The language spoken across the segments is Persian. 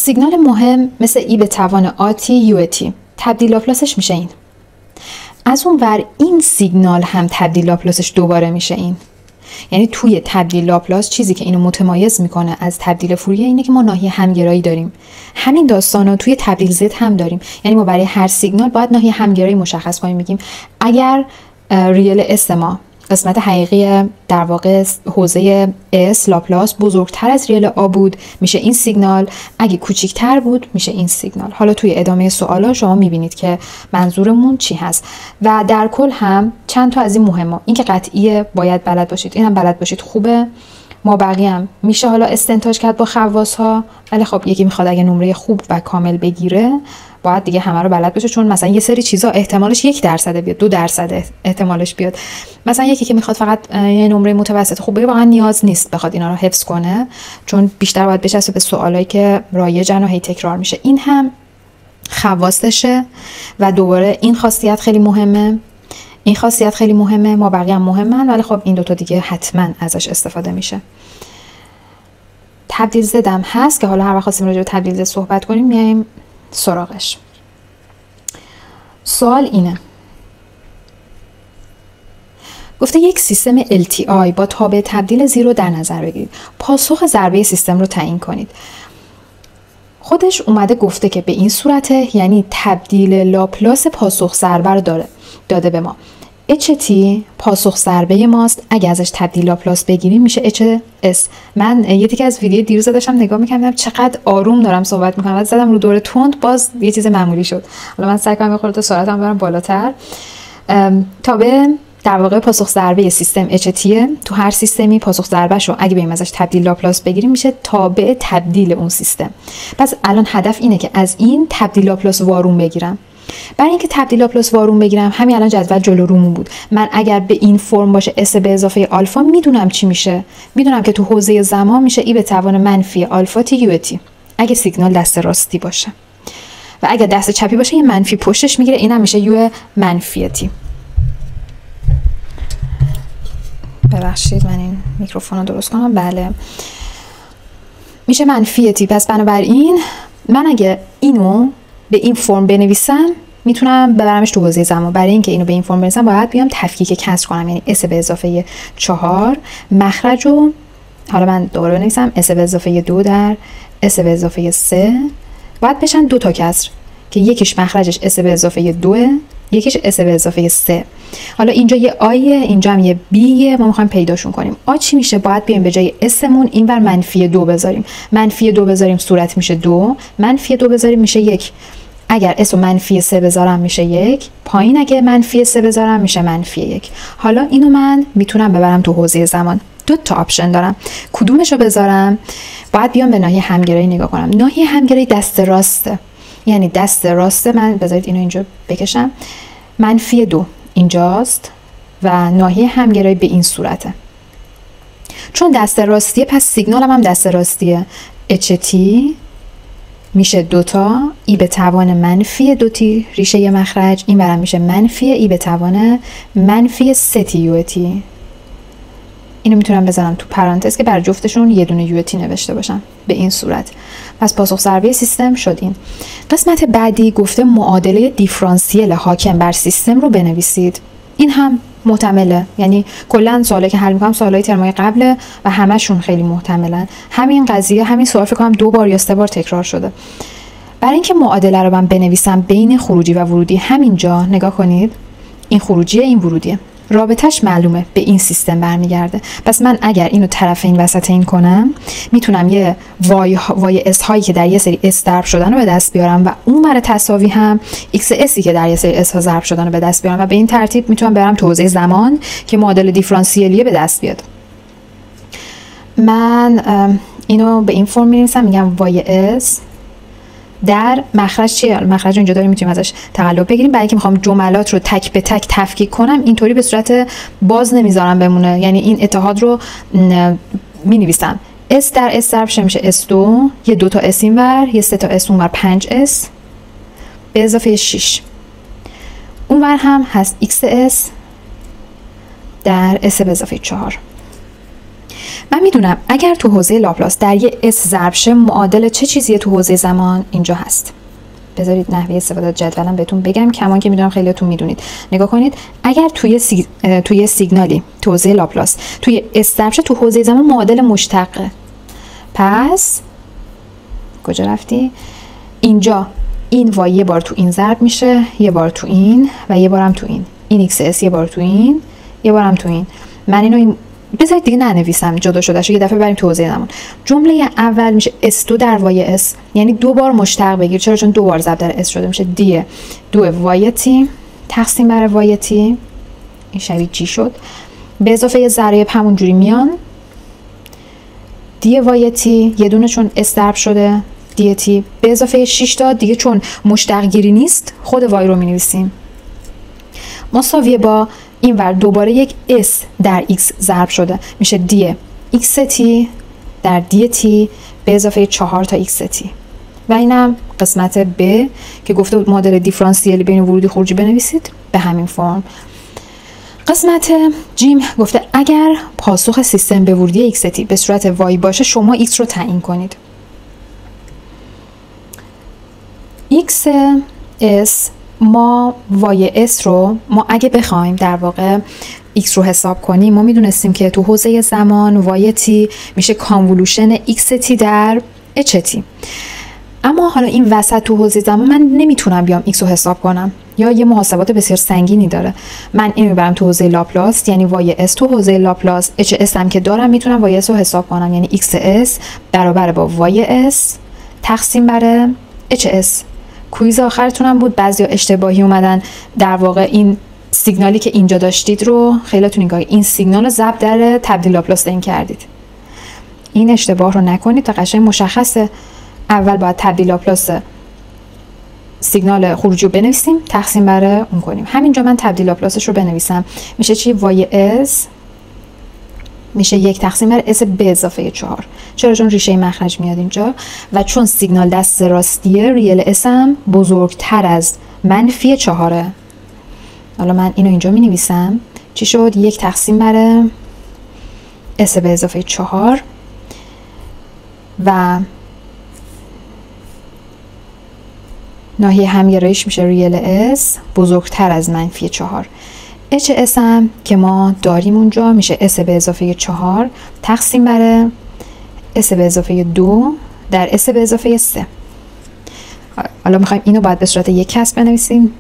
سیگنال مهم مثل ای به توان آتی یو تی تبدیل لاپلاسش میشه این. از اون ور این سیگنال هم تبدیل لاپلاسش دوباره میشه این. یعنی توی تبدیل لاپلاس چیزی که اینو متمایز میکنه از تبدیل فوریه اینه که ما ناحیه همگرایی داریم. همین داستانو توی تبدیل زد هم داریم. یعنی ما برای هر سیگنال باید ناحیه همگرایی مشخص کنیم. میگیم اگر ریل اس ما قسمت حقیقی در واقع حوزه اس لاپلاس بزرگتر از ریل آ بود میشه این سیگنال، اگه کوچیکتر بود میشه این سیگنال. حالا توی ادامه سوالا شما میبینید که منظورمون چی هست. و در کل هم چند تا از این مهمه. این که قطعیه باید بلد باشید، این هم بلد باشید خوبه. ما بقیه هم میشه حالا استنتاج کرد با خواص ها، ولی خب یکی میخواد اگه نمره خوب و کامل بگیره باید دیگه همه رو بلد باشه، چون مثلا یه سری چیزا احتمالش 1% بیاد، 2% احتمالش بیاد. مثلا یکی که میخواد فقط یه نمره متوسط خوب بگیره واقعا نیاز نیست بخواد اینا رو حفظ کنه، چون بیشتر باید بچسبه به سوالایی که رایجن و هی تکرار میشه. این هم خواصشه و دوباره این خاصیت خیلی مهمه، این خاصیت خیلی مهمه، ما بقیه هم مهمن، ولی خب این دوتا دیگه حتما ازش استفاده میشه. تبدیل زدم هست که حالا هر وقت خواستیم راجع به تبدیل زد صحبت کنیم میایم سراغش. سوال اینه، گفته یک سیستم LTI با تابع تبدیل 0 در نظر بگیرید. پاسخ ضربه سیستم رو تعیین کنید. خودش اومده گفته که به این صورته، یعنی تبدیل لاپلاس پاسخ ضربه رو داده به ما. HT پاسخ ضربه ماست، اگه ازش تبدیل لاپلاس بگیریم میشه HS. من یه تیکه از ویدیو دیروز داشتم نگاه می‌کردم چقدر آروم دارم صحبت می‌کنم، زدم رو دور تند باز یه چیز معمولی شد. حالا من سعی کنم بخوره تا سرعتم برم بالاتر. تابع در واقع پاسخ ضربه سیستم HT تو هر سیستمی پاسخ ضربهشو اگه بریم ازش تبدیل لاپلاس بگیریم میشه تابع تبدیل اون سیستم. پس الان هدف اینه که از این تبدیل لاپلاس وارون بگیرم. برای اینکه تبدیل لاپلاس وارون بگیرم همین الان جدول جلو رومون بود. من اگر به این فرم باشه اس به اضافه آلفا میدونم چی میشه. میدونم که تو حوزه زمان میشه ای به توان منفی آلفا تی یو تی اگه سیگنال دست راستی باشه، و اگه دست چپی باشه یه منفی پشتش میگیره، اینم میشه یو منفی تی. ببخشید من این میکروفون رو درست کنم. بله میشه منفی تی. پس بنابراین من اگه اینو به این فرم بنویسم میتونم ببرمش تو حوزه زمان. برای اینکه اینو به این فرم بنویسم باید بیام تفکیک کسر کنم، یعنی اس به اضافه 4 مخرج رو حالا من دوباره بنویسم اس به اضافه 2 در اس به اضافه 3 باید بشن 2 تا کسر که یکیش مخرجش اس به اضافه 2 یکیش اس به اضافه 3. حالا اینجا یه آیه، اینجا هم یه بیه، ما میخوایم پیداشون کنیم. آ چی میشه؟ باید بیایم به جای اسمون اینور منفی 2 بذاریم. منفی 2 بذاریم صورت میشه 2، منفی 2 بذاریم میشه 1. اگر اس رو منفی 3 بذارم میشه 1، پایین اگه منفی 3 بذارم میشه منفی 1. حالا اینو من میتونم ببرم تو حوزه زمان. 2 تا آپشن دارم، کدومش رو بذارم؟ باید بیام به ناحیه همگرایی نگاه کنم. ناحیه همگرایی دست راسته، یعنی دست راسته. من بذارید اینو اینجا بکشم، منفی 2 اینجاست و ناحیه همگرایی به این صورته. چون دست راستیه پس سیگنالم هم دست راستیه. HT میشه 2 تا ای به توان منفی 2 تی ریشه مخرج، این برم میشه منفی ای به توان منفی 3 تی یو تی. اینو میتونم بذارم تو پرانتز که بر جفتشون یه دونه یو تی نوشته باشم به این صورت. پس پاسخ ضربه سیستم شد این. قسمت بعدی گفته معادله دیفرانسیل حاکم بر سیستم رو بنویسید. این هم محتمله، یعنی کلا سوالی که حل میکنم سوالای ترمای قبله و همشون خیلی محتملن. همین قضیه، همین سوال فکر کنم 2 بار یا 3 بار تکرار شده. برای اینکه معادله رو من بنویسم بین خروجی و ورودی، همینجا نگاه کنید، این خروجیه این ورودیه، رابطش معلومه، به این سیستم برمیگرده. پس من اگر اینو طرفین وسطین کنم میتونم یه وای اس هایی که در یه سری اس ضرب شدن رو به دست بیارم و اون بر تساوی هم ایکس اسی که در یه سری اس ها ضرب شدن رو به دست بیارم و به این ترتیب میتونم برم تو حوزه زمان که معادله دیفرانسیلیه به دست بیاد. من اینو به این فرم می‌نویسم، میگم وای اس در مخرج چیه؟ مخرج اینجا داریم، میتونیم ازش تقلب بگیریم. برای اینکه میخوام جملات رو تک به تک تفکیک کنم اینطوری به صورت باز نمیذارم بمونه، یعنی این اتحاد رو مینویسم اس در اس ضرب میشه S2، یه 2 تا اس اینور، یه 3 تا اس اونور، 5s به اضافه 6. اونور هم هست XS در S به اضافه 4. من میدونم اگر تو حوزه لاپلاس در یه اس ضرب شه معادل چه چیزیه تو حوزه زمان اینجا هست. بذارید نحوه استفاده از جدولم بهتون بگم، کمان که میدونم خیلیاتون میدونید. نگاه کنید، اگر توی سیگنالی تو حوزه لاپلاس توی اس ضرب شه، تو حوزه زمان معادل مشتقه. پس کجا رفتی؟ اینجا این وای یه بار تو این ضرب میشه، یه بار تو این و یه بارم تو این ایکس اس یه بار تو این، یه بارم تو این. من اینو بذارید دیگه ننویسم، جدا شدهشو یه دفعه بریم تو حوزه زمان. جمله اول میشه S2 در وای اس، یعنی دو بار مشتق بگیر. چرا؟ چون دو بار ضرب در اس شده. میشه دی 2 وای تی تقسیم بر وای تی، این شبیه جی شد، به اضافه ضریب همونجوری میان. دی وای تی یه دونه چون اس ضرب شده، دی تی به اضافه 6 تا دیگه چون مشتق گیری نیست خود وای رو مینویسیم، مساویه با این ور دوباره یک s در x ضرب شده، میشه دی x تی در دی تی به اضافه 4 تا x تی. و اینم قسمت ب که گفته بود معادل دیفرانسیلی بین ورودی خروجی بنویسید به همین فرم. قسمت جیم گفته اگر پاسخ سیستم به ورودی x تی به صورت وای باشه شما x رو تعیین کنید. x s ما وای اس رو ما اگه بخوایم در واقع x رو حساب کنیم، ما میدونستیم که تو حوزه زمان وای تی میشه کانولوشن x تی در h تی. اما حالا این وسط تو حوزه زمان من نمیتونم بیام x رو حساب کنم، یا یه محاسبات بسیار سنگینی داره. من اینو میبرم تو حوزه لاپلاس، یعنی وای اس تو حوزه لاپلاس، h s هم که دارم میتونم وای اس رو حساب کنم، یعنی x s برابر با وای s تقسیم بر h s. کویز آخرتونم بود، بعضیا اشتباهی اومدن در واقع این سیگنالی که اینجا داشتید رو، خیلیاتون این سیگنال رو ضرب در تبدیل لاپلاس این کردید. این اشتباه رو نکنید تا قشنگ مشخصه. اول باید تبدیل لاپلاس سیگنال خروجی رو بنویسیم، تقسیم بر اون کنیم. همینجا من تبدیل لاپلاسش رو بنویسم، میشه چی؟ وای اس میشه 1 تقسیم بر اس به اضافه 4. چرا؟ چون ریشه مخرج میاد اینجا و چون سیگنال دست راستیه ریل اس هم بزرگتر از منفی 4. حالا من اینو اینجا می نویسم، چی شد؟ 1 تقسیم بر اس به اضافه 4 و ناحیه همگرایش میشه ریل اس بزرگتر از منفی 4. اچ اس هم که ما داریم اونجا میشه اس به اضافه 4 تقسیم بر اس به اضافه 2 در اس به اضافه 3. حالا میخوایم اینو باید به صورت یک کسر بنویسیم.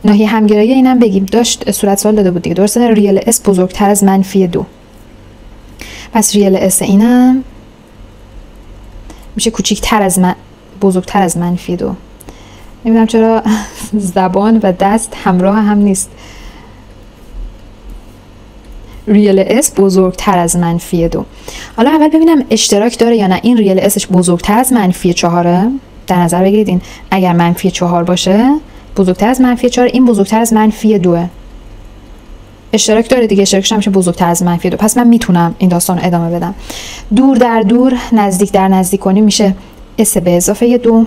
ناحیه همگرایی اینم بگیم، داشت صورت سوال داده بود دیگه، درسته؟ ریل اس بزرگتر از منفی 2. پس ریل اس اینم میشه کوچیکتر از بزرگتر از منفی 2. نمیدونم چرا زبان و دست همراه هم نیست. ریل اس بزرگتر از منفی 2. حالا اول ببینم اشتراک داره یا نه. این ریل اسش بزرگتر از منفی 4، در نظر بگیرید این اگر منفی 4 باشه بزرگتر از منفی 4، این بزرگتر از منفی 2. اشتراک داره دیگه، اشتراکش هم میشه بزرگتر از منفی 2. پس من میتونم این داستان رو ادامه بدم. دور در دور نزدیک در نزدیک کنیم میشه اس به اضافه 2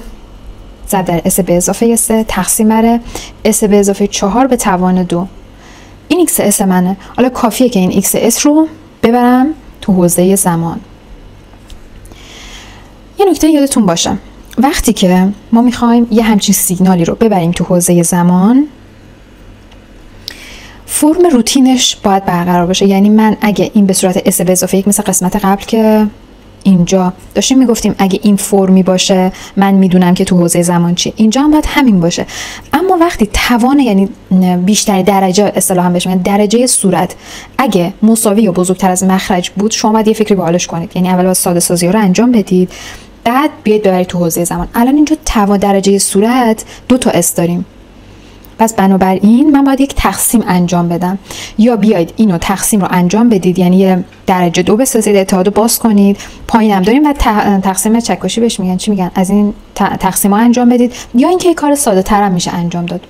ضرب در اس به اضافه 3 تقسیم بر اس به اضافه 4 به توان 2. این ایکس اس منه. حالا کافیه که این ایکس اس رو ببرم تو حوزه زمان. یه نکته یادتون باشه، وقتی که ما میخوایم یه همچین سیگنالی رو ببریم تو حوزه زمان، فرم روتینش باید برقرار باشه. یعنی من اگه این به صورت اس به اضافه 1 مثل قسمت قبل که اینجا داشتیم میگفتیم اگه این فرمی باشه من میدونم که تو حوزه زمان چیه، اینجا هم باید همین باشه. اما وقتی توان، یعنی بیشتر درجه اصطلاحا بهش میگن درجه صورت، اگه مساوی یا بزرگتر از مخرج بود، شما باید یه فکری به حالش کنید. یعنی اول باید ساده سازی ها رو انجام بدید، بعد بیاید ببرید تو حوزه زمان. الان اینجا توان درجه صورت 2 تا اس داریم، پس بنابراین من باید یک تقسیم انجام بدم. یا بیاید اینو تقسیم رو انجام بدید، یعنی یه درجه 2 بسازید، اتحاد باز کنید. پایین هم داریم و تقسیم چکشی بهش میگن، چی میگن؟ از این تقسیم ها انجام بدید. یا اینکه کار ساده تر هم میشه انجام داد.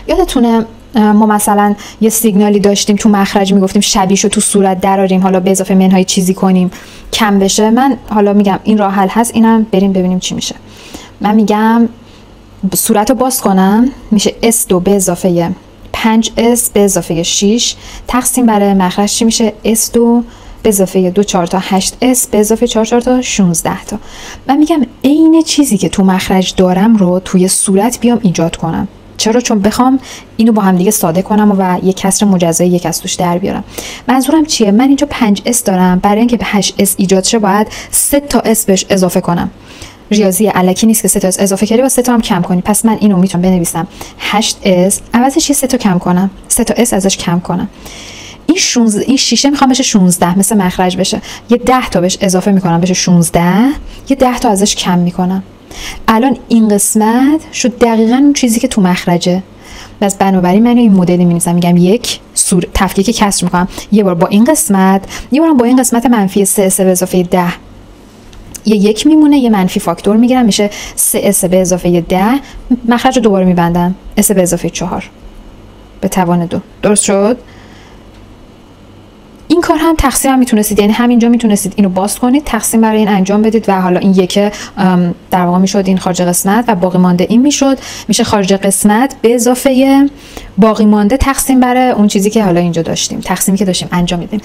یادتونه ما مثلا یه سیگنالی داشتیم تو مخرج میگفتیم شبیهشو تو صورت دراریم، حالا به اضافه منهای چیزی کنیم کم بشه. من حالا میگم این راه حل هست، اینم بریم ببینیم چی میشه. من میگم صورت رو باز کنم، میشه S2 به اضافه 5S به اضافه 6 تقسیم بر مخرج چی میشه؟ S2 به اضافه 2 4 تا 8s به اضافه 4 4 تا 16 تا. من میگم عین چیزی که تو مخرج دارم رو توی صورت بیام ایجاد کنم. چرا؟ چون بخوام اینو با هم دیگه ساده کنم و یک کسر مجزای یک از توش در بیارم. منظورم چیه؟ من اینجا 5s دارم، برای اینکه به 8s ایجاد شه باید 3 تا s بهش اضافه کنم. ریاضی الکی نیست که 3 تا s اضافه کردی و 3 تا هم کم کنی. پس من اینو میتونم بنویسم 8s عوضش یه 3 تا کم کنم، 3 تا s ازش کم کنم. این 6 میخوام بشه 16 مثل مخرج بشه. یه 10 تا بهش اضافه میکنم بشه 16، یه 10 تا ازش کم میکنم. الان این قسمت شد دقیقاً اون چیزی که تو مخرجه. بس بنابراین من این مدلی می‌نویسم، میگم یک تفکیک کسر میکنم، یه بار با این قسمت، یه بارم با این قسمت منفی 3s به اضافه 10. یه یک میمونه، یه منفی فاکتور میگیرم میشه 3s به اضافه 10. مخرج رو دوباره میبندم s به اضافه 4 به توان 2. درست شد؟ این کار هم تقسیم هم میتونستید، یعنی همینجا میتونستید اینو باز کنید، تقسیم برای این انجام بدید و حالا این یک در واقع میشد این خارج قسمت و باقی مانده این میشد، میشه خارج قسمت به اضافه باقی مانده تقسیم برای اون چیزی که حالا اینجا داشتیم، تقسیمی که داشتیم انجام میدیم.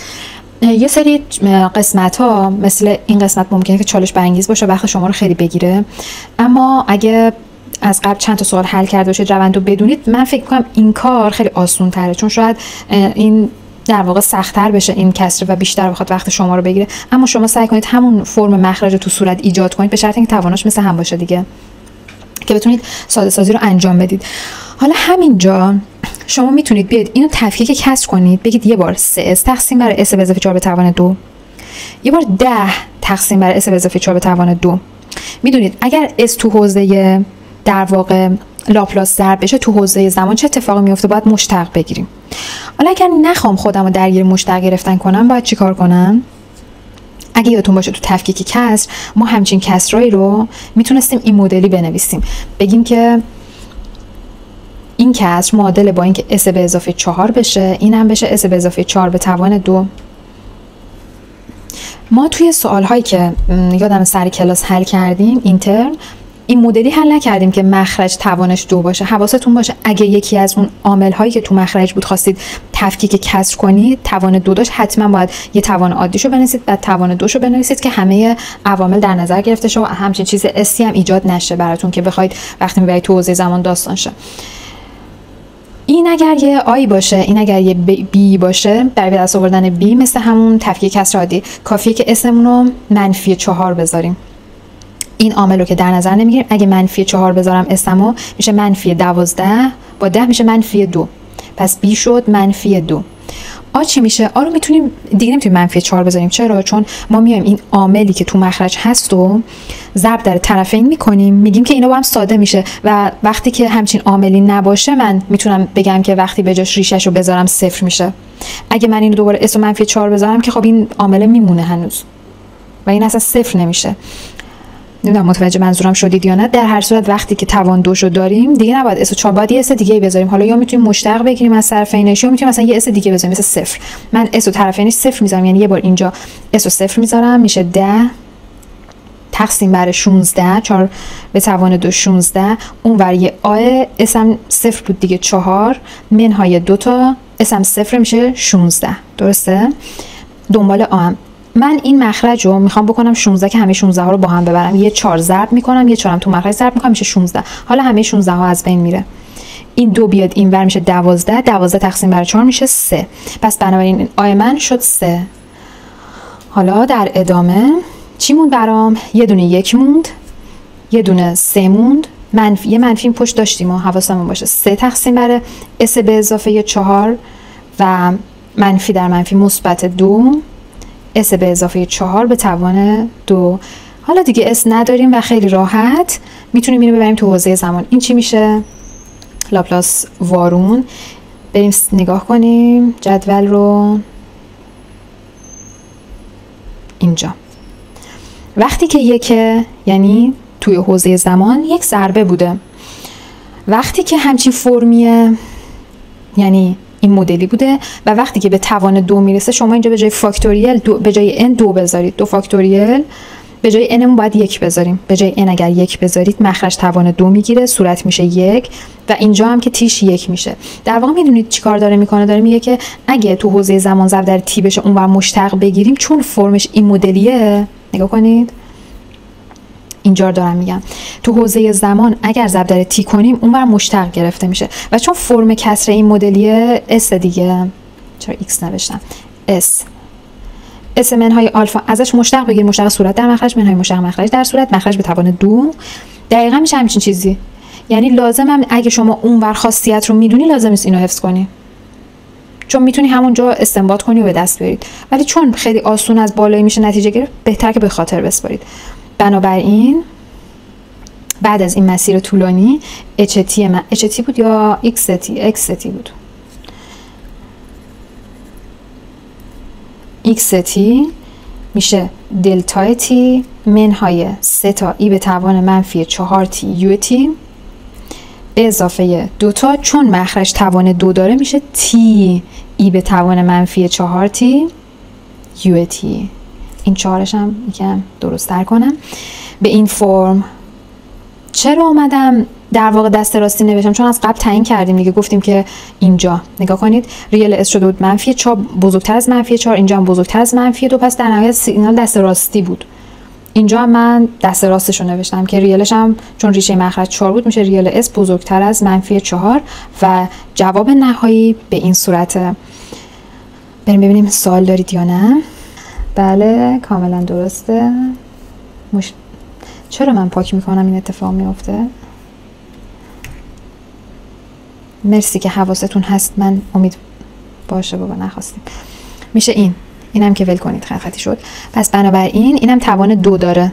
یه سری قسمت ها مثل این قسمت ممکنه که چالش برانگیز باشه، وقت شما رو خیلی بگیره، اما اگه از قبل چند تا سوال حل کرده باشید، روند رو بدونید، من فکر می‌کنم این کار خیلی آسان تره، چون شاید این در واقع سخت‌تر بشه این کسر و بیشتر بخواد وقت شما رو بگیره، اما شما سعی کنید همون فرم مخرج رو تو صورت ایجاد کنید، به شرط اینکه تواناش مثل هم باشه دیگه، که بتونید ساده سازی رو انجام بدید. حالا همینجا شما میتونید بیاید اینو تفکیک کسر کنید، بگید یه بار 3s تقسیم بر s به اضافه 4 به توان 2، یه بار 10 تقسیم بر s به اضافه 4 به توان 2. میدونید اگر s تو حوزه در واقع لاپلاس ضرب بشه تو حوزه زمان چه اتفاقی میفته؟ باید مشتق بگیریم. حالا اگر نخوام خودم رو درگیر مشتق گرفتن کنم، باید چیکار کنم؟ اگه یادتون باشه تو تفکیک کسر ما همچین کسرایی رو میتونستیم این مدلی بنویسیم، بگیم که این کسر معادل با اینکه s به اضافه 4 بشه، این هم بشه s به اضافه 4 به توان 2. ما توی سوال هایی که یادم سر کلاس حل کردیم اینترن، این مدلی حل نکردیم که مخرج توانش 2 باشه. حواستون باشه اگه یکی از اون عامل هایی که تو مخرج بود خواستید تفکیک کسر کنید، توان 2 داشت، حتما باید یه توان عادیشو بنویسید، بعد توان 2 شو بنویسید که همه عوامل در نظر گرفته شه و همچین چیز اسی هم ایجاد نشه براتون که بخواید وقتی میبرید تو حوزه زمان داستان شه. این اگر یه آی باشه، این اگر یه بی باشه، برای به دست آوردن بی مثل همون تفکیک کسر عادی کافیه که اسمون رو منفی 4 بذاریم. این عامل رو که در نظر نمیگیریم، اگه منفی 4 بذارم اسمو میشه منفی 12 با 10 میشه منفی 2، پس بی شد منفی 2. آ چی میشه؟ آ رو میتونیم دیگه نمیتونیم منفی 4 بذاریم. چرا؟ چون ما میایم این عاملی که تو مخرج هست و ضرب در طرفین میکنیم، میگیم که اینا با هم ساده میشه و وقتی که همچین عاملی نباشه من میتونم بگم که وقتی به جاش ریشه‌شو بذارم 0 میشه. اگه من اینو دوباره اس منفی 4 بذارم که خب این عامل میمونه هنوز و این اصلا 0 نمیشه. نمیدونم متوجه منظورم شدید یا نه. در هر صورت وقتی که توان 2 شو داریم دیگه نباید اس 4، باید یه اس دیگه بذاریم. حالا یا میتونیم مشتق بگیریم از طرفینش، یا میتونیم مثلا یه اس دیگه بذاریم مثل 0. من اس طرفینش 0 میذارم، یعنی یه بار اینجا اس 0 میذارم، میشه 10 تقسیم بر 16 4 به توان 2 16. اون ور یه آ اس هم 0 بود دیگه 4 منهای 2 تا اس هم 0 میشه 16. درسته؟ دنبال آ هم من این مخرج رو میخوام بکنم 16 که همه 16 ها رو با هم ببرم، یه 4 ضرب میکنم، یه 4 هم تو مخرج ضرب میکنم، میشه 16. حالا همه 16 ها از بین میره، این 2 بیاد این ور میشه 12 12 تقسیم بر 4 میشه 3. پس بنابراین آی من شد 3. حالا در ادامه چی موند برام؟ یه دونه 1 موند، یه دونه 3 موند، منفی یه منفی پشت داشتیم و حواسمون باشه 3 تقسیم بر اس به اضافه 4 و منفی در منفی مثبت 2 اس به اضافه 4 به توان 2. حالا دیگه اس نداریم و خیلی راحت میتونیم اینو ببریم تو حوزه زمان. این چی میشه؟ لاپلاس وارون. بریم نگاه کنیم جدول رو. اینجا وقتی که یکه یعنی توی حوزه زمان یک ضربه بوده، وقتی که همچین فرمیه یعنی این مدلی بوده، و وقتی که به توان 2 میرسه شما اینجا به جای فاکتوریل به جای n 2 بذارید، 2 فاکتوریل به جای انمون باید 1 بذاریم. به جای ان اگر 1 بذارید مخرج توان 2 میگیره، صورت میشه 1 و اینجا هم که تیش 1 میشه. در واقع میدونید چیکار داره میکنه؟ داره میگه که اگه تو حوزه زمان ضرب در تی بشه اونور مشتق بگیریم، چون فرمش این مدلیه، نگاه کنید اینجا دارم میگم تو حوزه زمان اگر ضرب در تی کنیم اونور مشتق گرفته میشه و چون فرم کسر این مدلیه اس دیگه، چرا ایکس نوشتم، اس منهای آلفا ازش مشتق بگیر، مشتق صورت در مخرج منهای مشتق مخرج در صورت، مخرج به توان 2 دقیقاً میشه همچین چیزی. یعنی لازم هم اگه شما اونور خاصیت رو میدونی لازم نیست اینو حفظ کنی، چون میتونی همونجا استنباط کنی و به دست بیارید، ولی چون خیلی آسون از بالایی میشه نتیجه گرفت بهتر که به خاطر بسپارید. بنابراین بعد از این مسیر طولانی HT بود یا XT بود، XT میشه دلتا تی منهای 3 تا ای به توان منفی 4 تی یو تی به اضافه 2 تا چون مخرج توان 2 داره میشه تی ای به توان منفی 4 تی یو تی. این 4ش هم یکم درست تر کنم. به این فرم چرا اومدم در واقع دست راستی نوشتم؟ چون از قبل تعیین کردیم دیگه، گفتیم که اینجا نگاه کنید ریل اس شده بود منفی 4 بزرگتر از منفی 4، اینجا هم بزرگتر از منفی 2، پس در نهایت سیگنال دست راستی بود. اینجا هم من دست راستش رو نوشتم که ریلش هم چون ریشه مخرج 4 بود میشه ریل اس بزرگتر از منفی 4 و جواب نهایی به این صورته. بریم ببینیم سوال دارید یا نه. بله کاملا درسته. چرا من پاک میکنم این اتفاق میفته؟ مرسی که حواستون هست، من امید باشه بابا نخواستیم. میشه اینم که ول کنید خطی شد. پس بنابراین اینم توان 2 داره.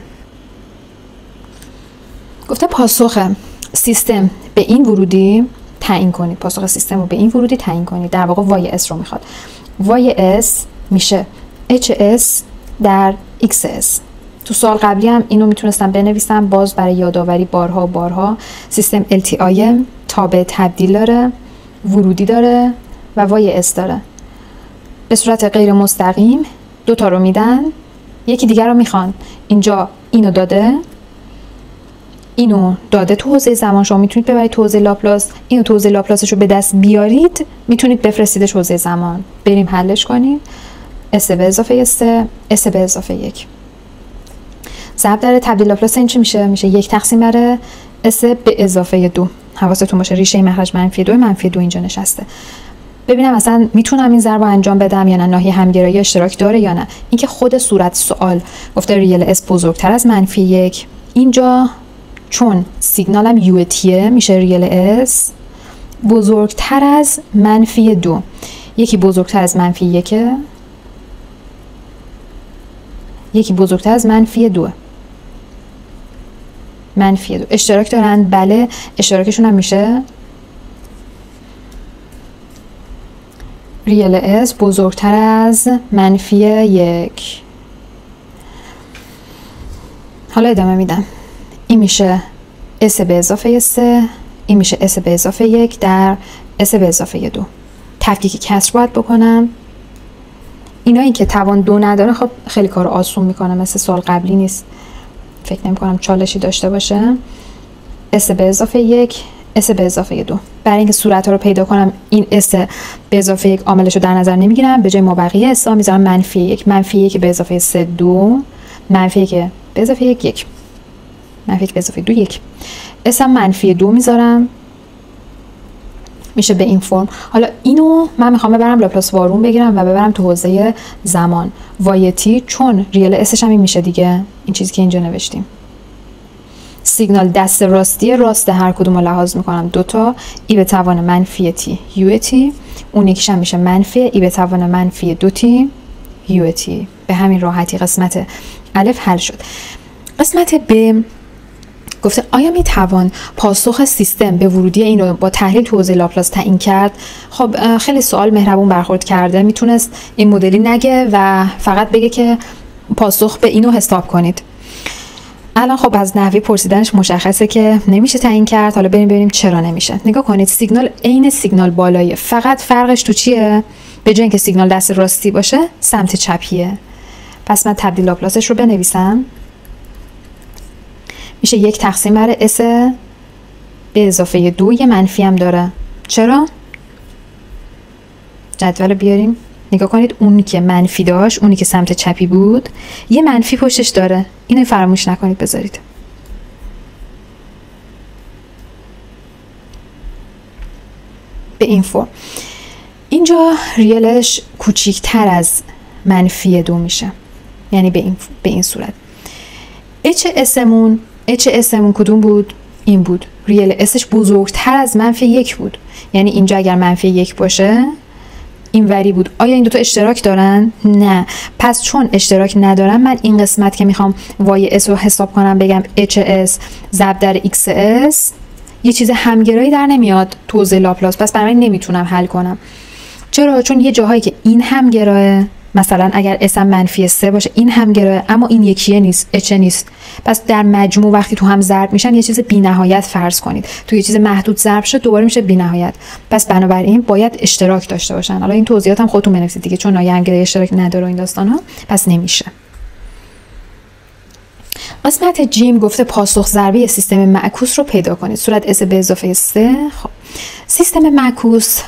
گفته پاسخ سیستم به این ورودی تعیین کنید. پاسخ سیستم رو به این ورودی تعیین کنید. در واقع وای اس رو میخواد. وای اس میشه HS در XS. تو سوال قبلی هم اینو میتونستم بنویسم، باز برای یادآوری بارها سیستم LTI تابع تبدیل داره، ورودی داره و وای اس داره. به صورت غیر مستقیم 2 تا رو میدن، یکی دیگر رو میخوان. اینجا اینو داده، اینو داده تو حوزه زمان، شما میتونید ببرید تو حوزه لاپلاس، اینو تو حوزه لاپلاسش رو به دست بیارید، میتونید بفرستیدش حوزه زمان. بریم حلش کنیم. اس به اضافه 3 اس به اضافه 1 ضرب در تبدیل لاپلاس این چی میشه؟ میشه 1 تقسیم بر اس به اضافه 2. حواستون باشه ریشه مخرج منفی 2 اینجا نشسته. ببینم اصلا میتونم این ضرب رو انجام بدم یا نه، ناحیه همگرایی اشتراک داره یا نه. اینکه خود صورت سوال گفته ریل اس بزرگتر از منفی 1، اینجا چون سیگنالم یو تیه میشه ریل اس بزرگتر از منفی 2. یکی بزرگتر از منفی 1، یکی بزرگتر از منفی 2. منفی 2 اشتراک دارن، بله اشتراکشون هم میشه ریل اس بزرگتر از منفی 1. حالا ادامه میدم. این میشه اس به اضافه 3، این میشه اس به اضافه 1 در اس به اضافه 2. تفکیک کسر باید بکنم. اینایی که توان 2 نداره خب خیلی کار آسون میکنه، مثل سوال قبلی نیست، فکر نمی کنم چالشی داشته باشه. اس به اضافه 1 اس به اضافه 2. برای اینکه صورت ها رو پیدا کنم این اس به اضافه 1 عاملش رو در نظر نمیگیرم، به جای مابقی اس ها میذارم منفی 1 منفی 1 به اضافه 3 2 منفی 1 به اضافه 1 1 منفی 1 به اضافه 2 1 اس هم منفی 2 میذارم، میشه به این فرم. حالا اینو من میخوام ببرم لاپلاس وارون بگیرم و ببرم تو حوزه زمان. وای تی چون ریل اسش هم این میشه دیگه، این چیزی که اینجا نوشتیم. سیگنال دست راستی راست هر کدوم رو لحاظ میکنم. 2 تا ای به توان منفی تی یو تی، اون یکیش هم میشه منفی ای به توان منفی 2 تی یو تی. به همین راحتی قسمت الف حل شد. قسمت ب گفته آیا میتوان پاسخ سیستم به ورودی این رو با تحلیل تو حوزه لاپلاس تعیین کرد؟ خب خیلی سوال مهربون برخورد کرده، میتونست این مدلی نگه و فقط بگه که پاسخ به اینو حساب کنید. الان خب از نحوه پرسیدنش مشخصه که نمیشه تعیین کرد. حالا بریم ببینیم چرا نمیشه. نگاه کنید سیگنال عین سیگنال بالاییه، فقط فرقش تو چیه؟ به جای اینکه سیگنال دست راستی باشه سمت چپیه. پس من تبدیل لاپلاسش رو بنویسم. میشه 1 تقسیم بر اس به اضافه 2 یه منفی هم داره. چرا؟ جدول بیاریم نگاه کنید، اونی که منفی داشت، اونی که سمت چپی بود، یه منفی پشتش داره. اینو فراموش نکنید بذارید. به این فرم اینجا ریلش کوچیکتر از منفی 2 میشه، یعنی به این صورت. اچ اسمون کدوم بود؟ این بود. ریل اسش بزرگتر از منفی 1 بود، یعنی اینجا اگر منفی 1 باشه این وری بود. آیا این دوتا اشتراک دارن؟ نه. پس چون اشتراک ندارن، من این قسمت که میخوام وای اس رو حساب کنم بگم اچ اس ضرب در ایکس اس، یه چیز همگرایی در نمیاد تو حوزه لاپلاس، پس برای نمیتونم حل کنم. چرا؟ چون یه جاهایی که این همگراه، مثلا اگر اسم منفی 3 باشه این همگراه، اما این یکیه نیست، اچ نیست. پس در مجموع وقتی تو هم ضرب میشن یه چیز بی‌نهایت فرض کنید. تو یه چیز محدود ضرب شد دوباره میشه بی‌نهایت. پس بنابراین باید اشتراک داشته باشن. حالا این توضیحات هم خودتون بنویسید دیگه، چون نایه همگرایی اشتراک نداره این داستانا، پس نمیشه. قسمت جیم گفته پاسخ ضربه سیستم معکوس رو پیدا کنید. صورت اس به اضافه 3. خب سیستم معکوس،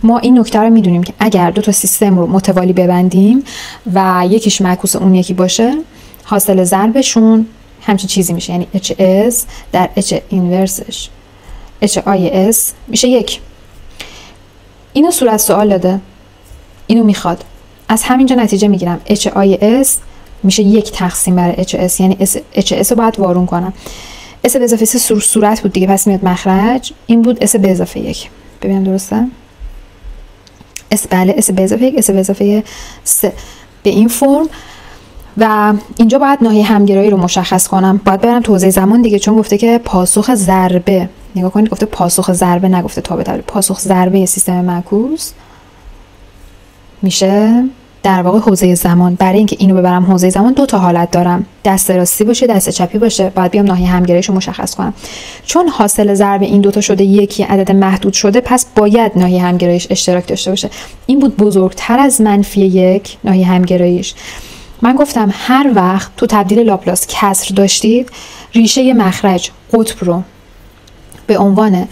ما این نکته رو میدونیم که اگر دو تا سیستم رو متوالی ببندیم و یکیش معکوس اون یکی باشه، حاصل ضربشون همچین چیزی میشه، یعنی HS در H اینورسش HIS میشه 1. اینو صورت سوال داده، اینو میخواد. از همینجا نتیجه میگیرم HIS میشه 1 تقسیم بر HS، یعنی HS رو باید وارون کنم. S به اضافه 3 صورت بود دیگه، پس میاد مخرج. این بود S به اضافه 1. ببینم درسته؟ S بله، S به اضافه 1، S به اضافه 3 به این فرم. و اینجا باید ناحیه همگرایی رو مشخص کنم. باید برم تو حوزه زمان دیگه، چون گفته که پاسخ ضربه، نگاه کنید گفته پاسخ ضربه، نگفته تابع تبدیل. پاسخ ضربه سیستم معکوس میشه در واقع حوزه زمان. برای اینکه اینو ببرم حوزه زمان 2 تا حالت دارم، دست راستی باشه دست چپی باشه. باید بیام ناحیه همگراییش رو مشخص کنم. چون حاصل ضرب این 2 تا شده یکی عدد محدود شده، پس باید ناحیه همگراییش اشتراک داشته باشه. این بود بزرگتر از منفی 1 ناحیه همگراییش. من گفتم هر وقت تو تبدیل لاپلاس کسر داشتید، ریشه مخرج قطب رو به عنوان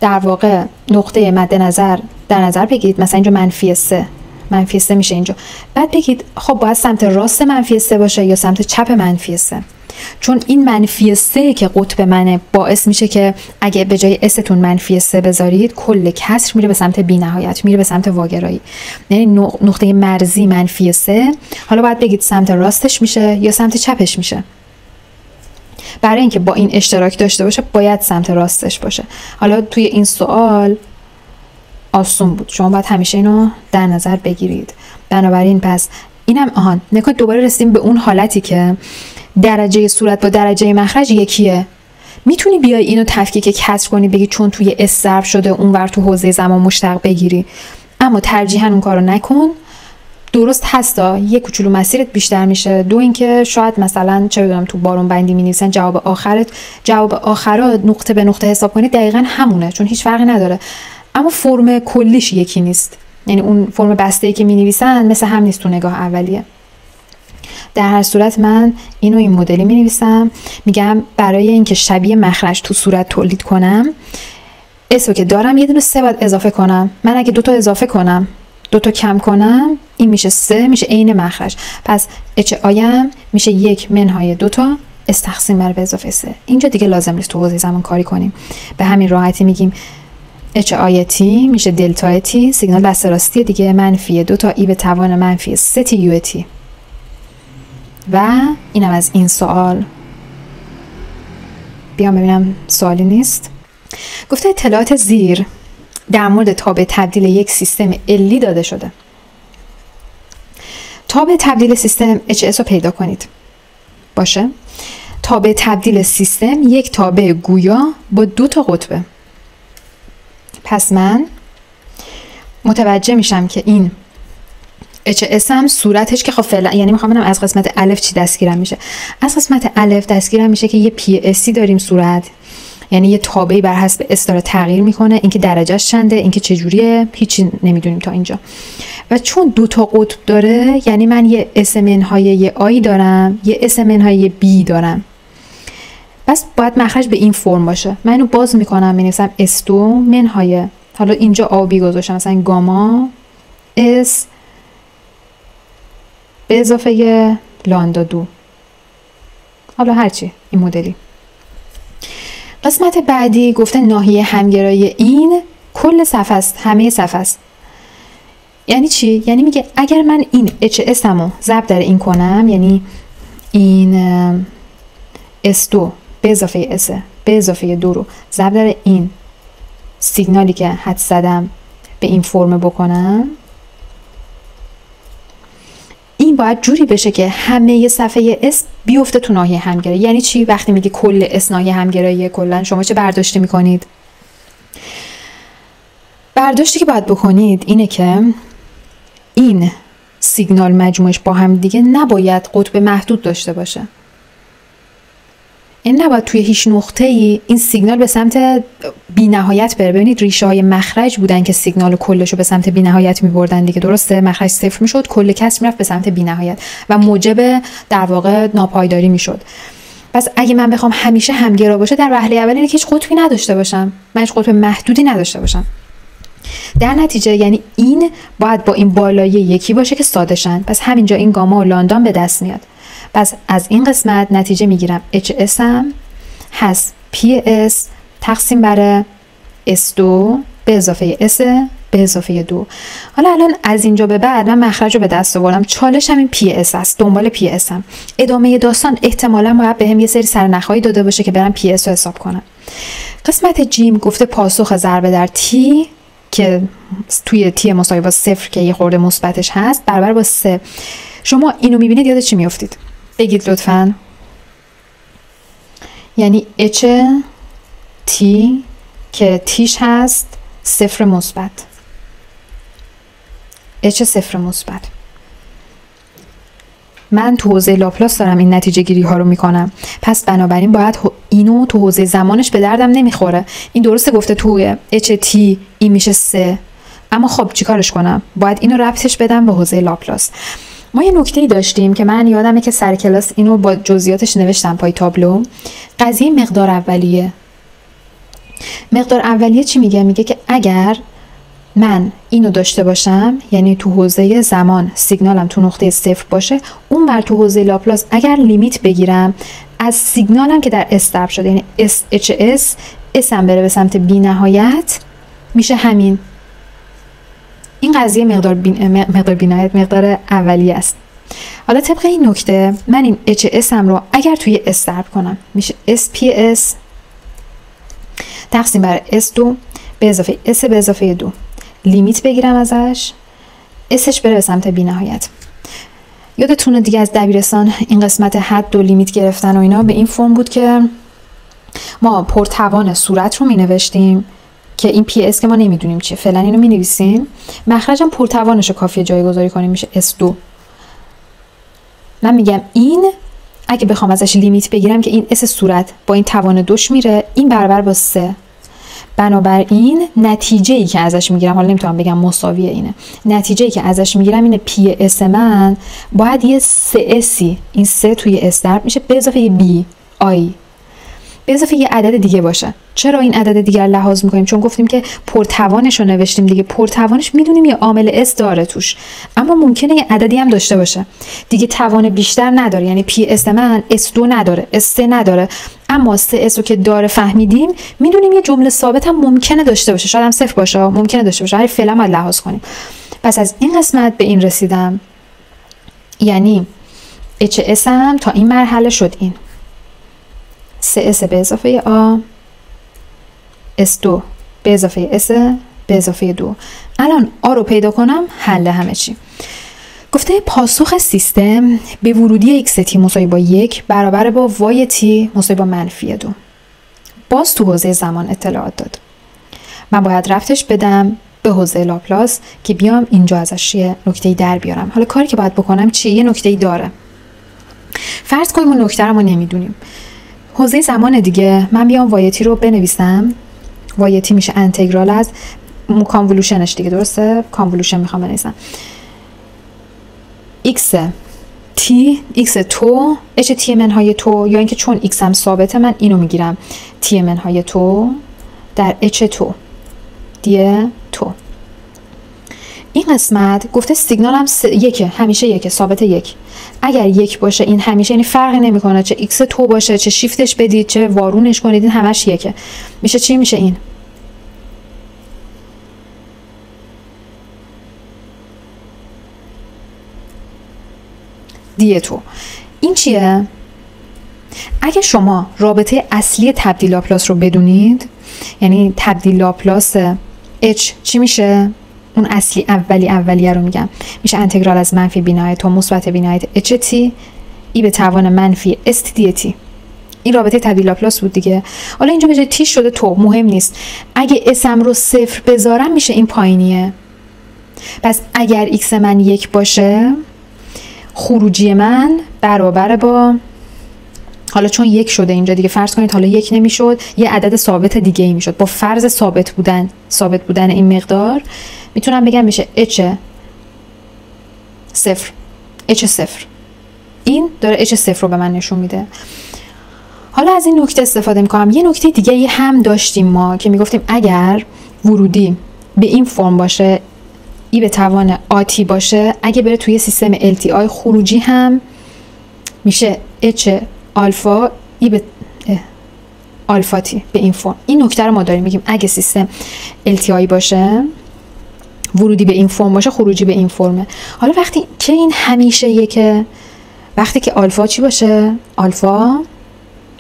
در واقع نقطه مد نظر در نظر بگیرید. مثلا اینجا منفی 3 میشه اینجا. بعد بگید خب باید سمت راست منفی 3 باشه یا سمت چپ منفی 3، چون این منفی 3 که قطب منه باعث میشه که اگه به جای استون منفی 3 بذارید، کل کسر میره به سمت بی‌نهایت، میره به سمت واگرایی، یعنی نقطه مرزی منفی 3. حالا باید بگید سمت راستش میشه یا سمت چپش میشه. برای اینکه با این اشتراک داشته باشه باید سمت راستش باشه. حالا توی این سوال آسون بود، شما باید همیشه اینو در نظر بگیرید. بنابراین پس اینم نکنید دوباره رسیدیم به اون حالتی که درجه صورت با درجه مخرج یکیه. میتونی بیای اینو تفکیک کسر کنی، بگی چون توی اس ضرب شده اونور تو حوزه زمان مشتق بگیری، اما ترجیحاً اون کارو نکن. درست هستا یه کوچولو مسیرت بیشتر میشه. 2 اینکه شاید مثلا چه بدونم تو بارون بندی مینویسن جواب آخرات نقطه به نقطه حساب کنی دقیقاً همونه، چون هیچ فرقی نداره، اما فرم کلیش یکی نیست. یعنی اون فرم بسته‌ای که می‌نویسن مثل هم نیست تو نگاه اولیه. در هر صورت من اینو این مدلی می‌نویسم، میگم برای اینکه شبیه مخرج تو صورت تولید کنم، اسو که دارم یه دونه 3 باید اضافه کنم. من اگه 2 تا اضافه کنم 2 تا کم کنم، این میشه 3، میشه عین مخرج. پس اچ آیم میشه 1 منهای 2 تا اس تقسیم بر به اضافه 3. اینجا دیگه لازم نیست تو حوزه زمان کاری کنیم. به همین راحتی میگیم اچ آی تی میشه دلتا تی، سیگنال دست راستی دیگه، منفی 2 تا ای به توان منفی 3 تی یو تی. و اینم از این سوال. بیام ببینم سوالی نیست. گفته اطلاعات زیر در مورد تابع تبدیل یک سیستم علی داده شده. تابع تبدیل سیستم HS رو پیدا کنید. باشه. تابع تبدیل سیستم یک تابع گویا با 2 تا قطبه. پس من متوجه میشم که این HS هم صورتش که خب فعلا، یعنی میخوام ببینم از قسمت الف چی دستگیرم میشه. از قسمت الف دستگیرم میشه که یه PSC داریم صورت، یعنی یه تابعی بر حسب اس داره تغییر میکنه. اینکه درجهش چنده، اینکه چجوریه، هیچی نمیدونیم تا اینجا. و چون 2 تا قطب داره، یعنی من یه اس منهای یه آی دارم، یه اس منهای یه بی دارم. پس باید مخرج به این فرم باشه. من اینو باز میکنم، مینویسم S2 منهای، حالا اینجا آبی گذاشتم، مثلا گاما S به اضافه لامدا 2، حالا هرچی این مدلی. قسمت بعدی گفته ناحیه همگرایی این کل صفحه است، همه صفحه است. یعنی چی؟ یعنی میگه اگر من این HS همو ضرب در این کنم، یعنی این S2 به اضافه S به اضافه 2 رو ضرب در این سیگنالی که حد زدم به این فرم بکنم، این باید جوری بشه که همه صفحه S بیفته تو ناحیه همگرایی. یعنی چی؟ وقتی میگه کل S ناحیه همگرایی، کلا شما چه برداشتی میکنید؟ برداشتی که باید بکنید اینه که این سیگنال مجموعش با هم دیگه نباید قطب محدود داشته باشه. این نباید توی هیچ نقطه‌ای این سیگنال به سمت بی‌نهایت بره. ببینید ریشه های مخرج بودن که سیگنال کلش رو به سمت بی‌نهایت می‌بردن دیگه، درسته؟ مخرج صفر میشد، کل کسر میرفت به سمت بی‌نهایت و موجب در واقع ناپایداری میشد. پس اگه من بخوام همیشه همگرا باشه، در وهله اول اینه که هیچ قطبی نداشته باشم، من هیچ قطب محدودی نداشته باشم. در نتیجه یعنی این باید با این بالایی یکی باشه که ساده شن. پس همینجا این گاما و لاندان به دست میاد. پس از این قسمت نتیجه میگیرم HS هم هست PS تقسیم بر S2 به اضافه S به اضافه 2. حالا الان از اینجا به بعد من مخرج رو به دست آوردم، چالش هم این PS است، دنبال PS هم. ادامه داستان احتمالاً باید بهم یه سری سرنخ‌هایی داده باشه که برم PS رو حساب کنم. قسمت جیم گفته پاسخ ضربه در T که توی T مساوی با 0 که یه خورده مثبتش هست برابر با 3. شما اینو میبینید یاد چی میافتید؟ بگید لطفاً. یعنی H T که تیش هست 0 مثبت، H 0 مثبت. من تو حوزه لاپلاس دارم این نتیجه گیری ها رو میکنم، پس بنابراین باید اینو تو حوزه زمانش به دردم نمیخوره. این درسته گفته توی H T این میشه 3، اما خب چیکارش کنم؟ باید اینو ربطش بدم به حوزه لاپلاس. ما یه نکته‌ای داشتیم که من یادمه که سر کلاس اینو با جزئیاتش نوشتم پای تابلو. قضیه مقدار اولیه. مقدار اولیه چی میگه؟ میگه که اگر من اینو داشته باشم، یعنی تو حوزه زمان سیگنالم تو نقطه 0 باشه، اون بر تو حوزه لاپلاس اگر لیمیت بگیرم از سیگنالم که در S ضرب شده، یعنی HS S هم بره به سمت بی نهایت، میشه همین. این قضیه مقدار اولیه است. حالا طبق این نکته من این HS هم رو اگر توی S ضرب کنم میشه SPS تقسیم بر S2 به اضافه S به اضافه 2. لیمیت بگیرم ازش، Sش بره به سمت بی نهایت. یادتونه دیگه از دبیرستان این قسمت حد و لیمیت گرفتن و اینا به این فرم بود که ما پرتوان صورت رو می نوشتیم که این PS که ما نمیدونیم چیه، فعلا اینو می نویسیم، مخرجم پرتوانش رو کافیه جایگذاری کنیم، میشه S2. من میگم این اگه بخوام ازش لیمیت بگیرم که این S صورت با این توان دوش میره، این برابر با 3. بنابراین نتیجه‌ای که ازش میگیرم، حالا نمیتونم بگم مساویه اینه، نتیجه‌ای که ازش میگیرم اینه PS من باید یه 3S، این 3 توی S ضرب میشه به اضافه B I به اضافه یه عدد دیگه باشه. چرا این عدد دیگر لحاظ میکنیم؟ چون گفتیم که پرتوانش رو نوشتیم دیگه، پرتوانش میدونیم یه عامل S داره توش، اما ممکنه یه عددی هم داشته باشه دیگه، توان بیشتر نداره. یعنی PS من S2 نداره، S3 نداره، اما 3S رو که داره فهمیدیم، میدونیم یه جمله ثابت هم ممکنه داشته باشه، شاید هم 0 باشه، ممکنه داشته باشه، ولی فعلا باید لحاظ کنیم. پس از این قسمت به این رسیدم، یعنی HS هم تا این مرحله شد این 3S به اضافه A S2 به اضافه S به اضافه 2. الان A رو پیدا کنم، حل همه چی. گفته پاسخ سیستم به ورودی XT مساوی با 1 برابر با YT مساوی با -2. باز تو حوزه زمان اطلاعات داد. من باید رفتش بدم به حوزه لاپلاس که بیام اینجا ازش یه نکته‌ای در بیارم. حالا کاری که باید بکنم چیه؟ یه نکته‌ای داره. فرض کنیم اون نکته رو ما نمیدونیم. حوزه زمان دیگه من بیام وایتی رو بنویسم. وایتی میشه انتگرال از کانولوشنش دیگه، درسته؟ کانولوشن میخوام بنویسم. x تی ایکس تو اچ تی منهای تو، یا اینکه چون ایکس هم ثابته من اینو میگیرم تی منهای تو در اچ تو دی تو. این قسمت گفته سیگنال هم یکه، همیشه یکه، ثابت یک. اگر یک باشه این همیشه، یعنی فرقی نمیکنه چه ایکس تو باشه، چه شیفتش بدید، چه وارونش کنید، این همش یکه. میشه چی؟ میشه این دی تو. این چیه؟ اگه شما رابطه اصلی تبدیل لاپلاس رو بدونید، یعنی تبدیل لاپلاس h چی میشه؟ اون اصلی اولیه رو میگم، میشه انتگرال از منفی بی نهایت تا مثبت بی نهایت h t ای به توان منفی s t d t. این رابطه تبدیل لاپلاس بود دیگه. حالا اینجا به جای t شده تو، مهم نیست. اگه s م رو صفر بذارم میشه این پایینیه. پس اگر x من یک باشه، خروجی من برابر با، حالا چون یک شده اینجا دیگه، فرض کنید حالا یک نمیشد، یه عدد ثابت دیگه ای میشد. با فرض ثابت بودن این مقدار میتونم بگم میشه h صفر. h صفر این داره h صفر رو به من نشون میده. حالا از این نکته استفاده میکنم. یه نکته دیگه هم داشتیم ما که میگفتیم اگر ورودی به این فرم باشه، ای به توان آتی باشه، اگه بره توی سیستم LTI، خروجی هم میشه h آلفا ای به آلفا تی به این فرم. این نکته رو ما داریم میگیم اگه سیستم LTI باشه، ورودی به این فرم باشه، خروجی به این فرمه. حالا وقتی که این همیشه یکه، وقتی که آلفا چی باشه؟ آلفا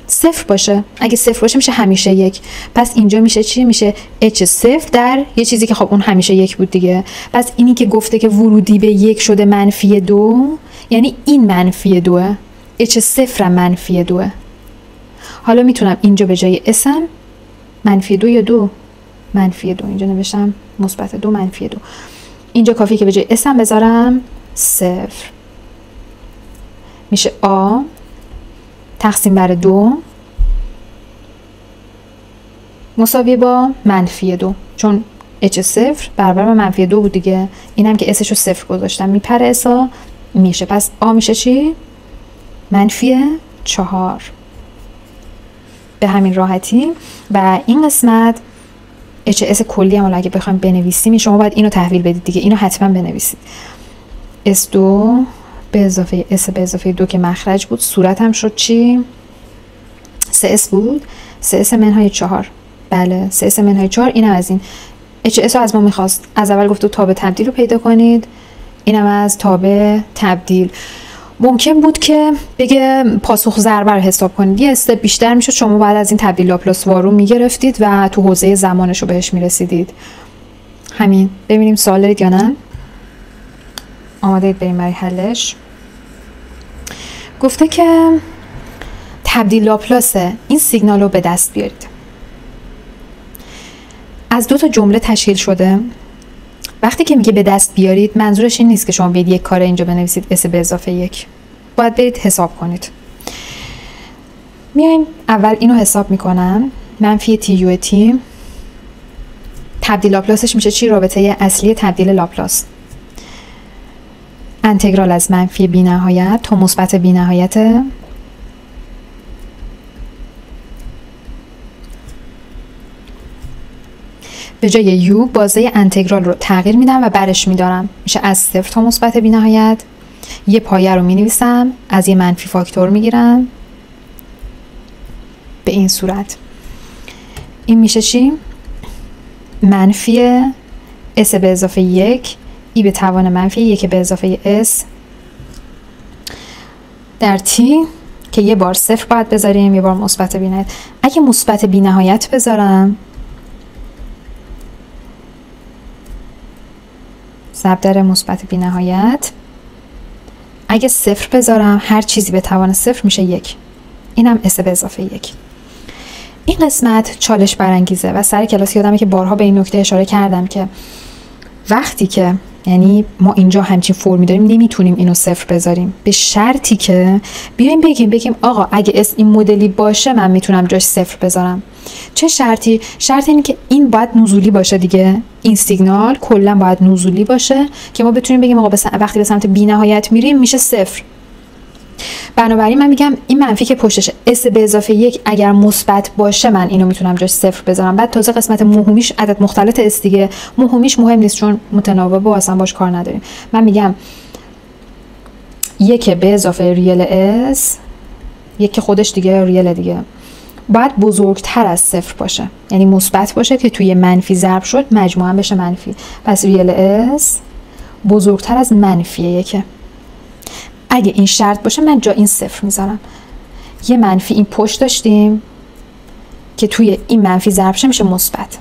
صفر باشه. اگه صفر باشه میشه همیشه یک. پس اینجا میشه چی؟ میشه h صفر در یه چیزی که خب اون همیشه یک بود دیگه. پس اینی که گفته که ورودی به یک شده منفی دو، یعنی این منفی دوه، h صفر منفی دوه. حالا میتونم اینجا به جای اسم منفی دو یا دو منفی دو، اینجا نوشتم مثبت دو منفی دو، اینجا کافیه که به جای اسم بذارم صفر. میشه آ تقسیم بر دو مساوی با منفی دو، چون h صفر برابر با منفی دو بود دیگه. اینم که اسش رو صفر گذاشتم میپره اسا میشه. پس آ میشه چی؟ منفی 4. به همین راحتی. و این قسمت HS کلی هم اگه بخوایم بنویسیم، شما باید اینو تحویل بدید دیگه، اینو حتما بنویسید. S2 به اضافه S به اضافه 2 که مخرج بود، صورت هم شد چی؟ 3S بود، 3S منهای 4. بله 3S منهای 4. اینم از این HS رو از ما میخواست. از اول گفت تابع تبدیل رو پیدا کنید، اینم از تابع تبدیل. ممکن بود که بگه پاسخ ضربه رو حساب کنید، یه استپ بیشتر میشد، شما بعد از این تبدیل لاپلاس وارون میگرفتید و تو حوزه زمانش رو بهش میرسیدید. همین. ببینیم سوال دارید یا نه؟ آماده اید بریم برای حلش؟ گفته که تبدیل لاپلاس این سیگنال رو به دست بیارید. از 2 تا جمله تشکیل شده. وقتی که میگه به دست بیارید، منظورش این نیست که شما بیاید یک کار اینجا بنویسید S به اضافه 1. باید برید حساب کنید. میایم اول اینو حساب میکنم. منفی تی یو تی تبدیل لاپلاسش میشه چی؟ رابطه اصلی تبدیل لاپلاس. انتگرال از منفی بی نهایت تا مثبت بی نهایت به جای یو بازه انتگرال رو تغییر میدم و برش میدارم. میشه از 0 تا مثبت بی نهایت. یه پایه رو مینویسم، از یه منفی فاکتور میگیرم به این صورت. این میشه چی؟ منفی S به اضافه 1 ای به توان منفی 1 به اضافه S در T که یه بار 0 باید بذاریم، یه بار مثبت بی نهایت. اگه مثبت بی نهایت بذارم، ضرب در مثبت بی نهایت، اگه 0 بذارم، هر چیزی به توان 0 میشه 1. اینم S به اضافه 1. این قسمت چالش برانگیزه و سر کلاس یادمه که بارها به این نکته اشاره کردم که وقتی که یعنی ما اینجا همچین فرمی داریم، نمیتونیم اینو 0 بذاریم، به شرطی که بیایم بگیم آقا اگه S این مدلی باشه من میتونم جاش 0 بذارم. چه شرطی؟ شرط اینه که این باید نزولی باشه دیگه، این سیگنال کلا باید نزولی باشه که ما بتونیم بگیم آقا وقتی به سمت بی نهایت میریم میشه 0. بنابراین من میگم این منفی که پشتش اس به اضافه 1 اگر مثبت باشه من اینو میتونم جاش 0 بذارم. بعد تازه قسمت موهومیش عدد مختلط اس دیگه، موهومیش مهم نیست چون متناوبه و اصلا باش کار نداریم. من میگم 1 به اضافه ریل اس، 1 که خودش دیگه ریل دیگه، باید بزرگتر از 0 باشه، یعنی مثبت باشه که توی منفی ضرب شد مجموعاً بشه منفی. پس ریل اس بزرگتر از منفی 1. اگه این شرط باشه من جا این 0 میذارم. یه منفی این پشت داشتیم که توی این منفی ضرب شه میشه مثبت.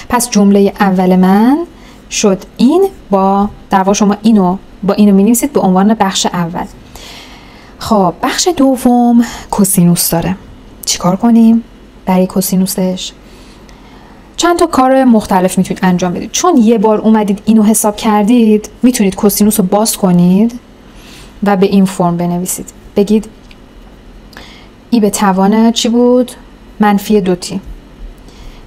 پس جمله اول من شد این، با در واقع شما اینو با اینو می‌نویسید به عنوان بخش اول. خب بخش دوم کوسینوس داره. چیکار کنیم برای کوسینوسش؟ چند تا کار مختلف میتونید انجام بدید. چون یه بار اومدید اینو حساب کردید، میتونید کوسینوس رو باز کنید و به این فرم بنویسید. بگید ای به توان چی بود؟ منفی 2t.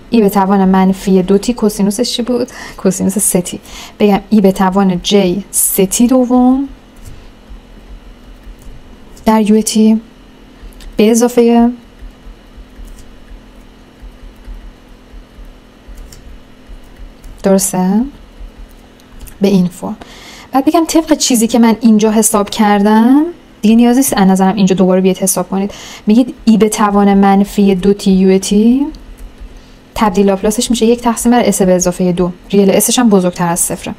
ای به توان منفی 2t کوسینوسش چی بود؟ کوسینوس 3t. بگم ای به توان j 3t دوم در UT به اضافه درسته به این فرم. بعد بگم طبق چیزی که من اینجا حساب کردم دیگه نیازی نیست از نظرم اینجا دوباره بیاید حساب کنید. میگید ای به توان منفی 2t UT تبدیل لاپلاسش میشه 1 تقسیم بر اس به اضافه 2. ریل اسش هم بزرگتر از 0.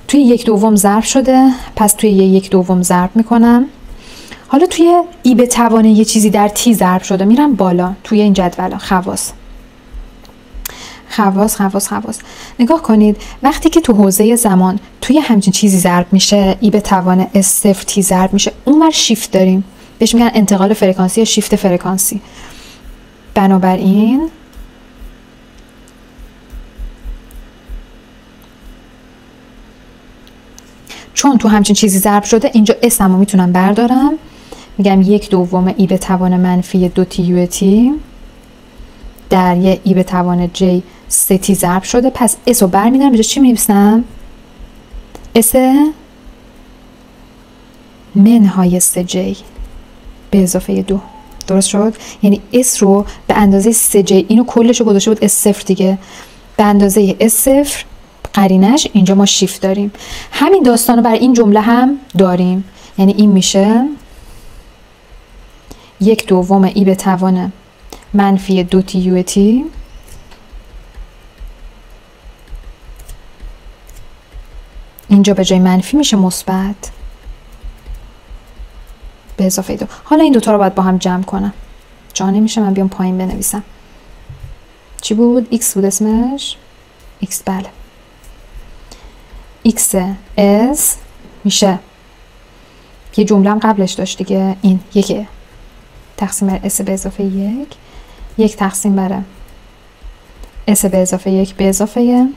توی 1 دوم ضرب شده، پس توی 1 دوم ضرب میکنم. حالا توی ای به توان یه چیزی در تی ضرب شده، میرم بالا توی این جدول خواص. نگاه کنید وقتی که تو حوزه زمان توی همچین چیزی ضرب میشه، ای به توان S0 تی ضرب میشه، اونور شیفت داریم، بهش میگن انتقال فرکانسی یا شیفت فرکانسی. بنابراین چون تو همچین چیزی ضرب شده، اینجا اسمو میتونم بردارم، میگم 1 دوم ای به توان منفی 2t UT در یه ای به توان j 3t ضرب شده. پس اس رو برمیدارم، اینجا چی می‌نویسم؟ اس منهای 3j به اضافه 2. درست شد؟ یعنی اس رو به اندازه 3j، اینو کلش رو گذاشته بود s0 دیگه، به اندازه s0 قرینش اینجا ما شیفت داریم. همین داستان رو برای این جمله هم داریم، یعنی این میشه 1 دوم ای به توان منفی 2t UT اینجا به جای منفی میشه مثبت به اضافه 2. حالا این دوتا رو باید با هم جمع کنم، جا نمیشه من بیام پایین بنویسم. چی بود؟ x بود اسمش؟ x بله. x s میشه یه جمله هم قبلش داشت دیگه، این 1 تقسیم بر s به اضافه 1 تقسیم بر s به اضافه 1 به اضافه.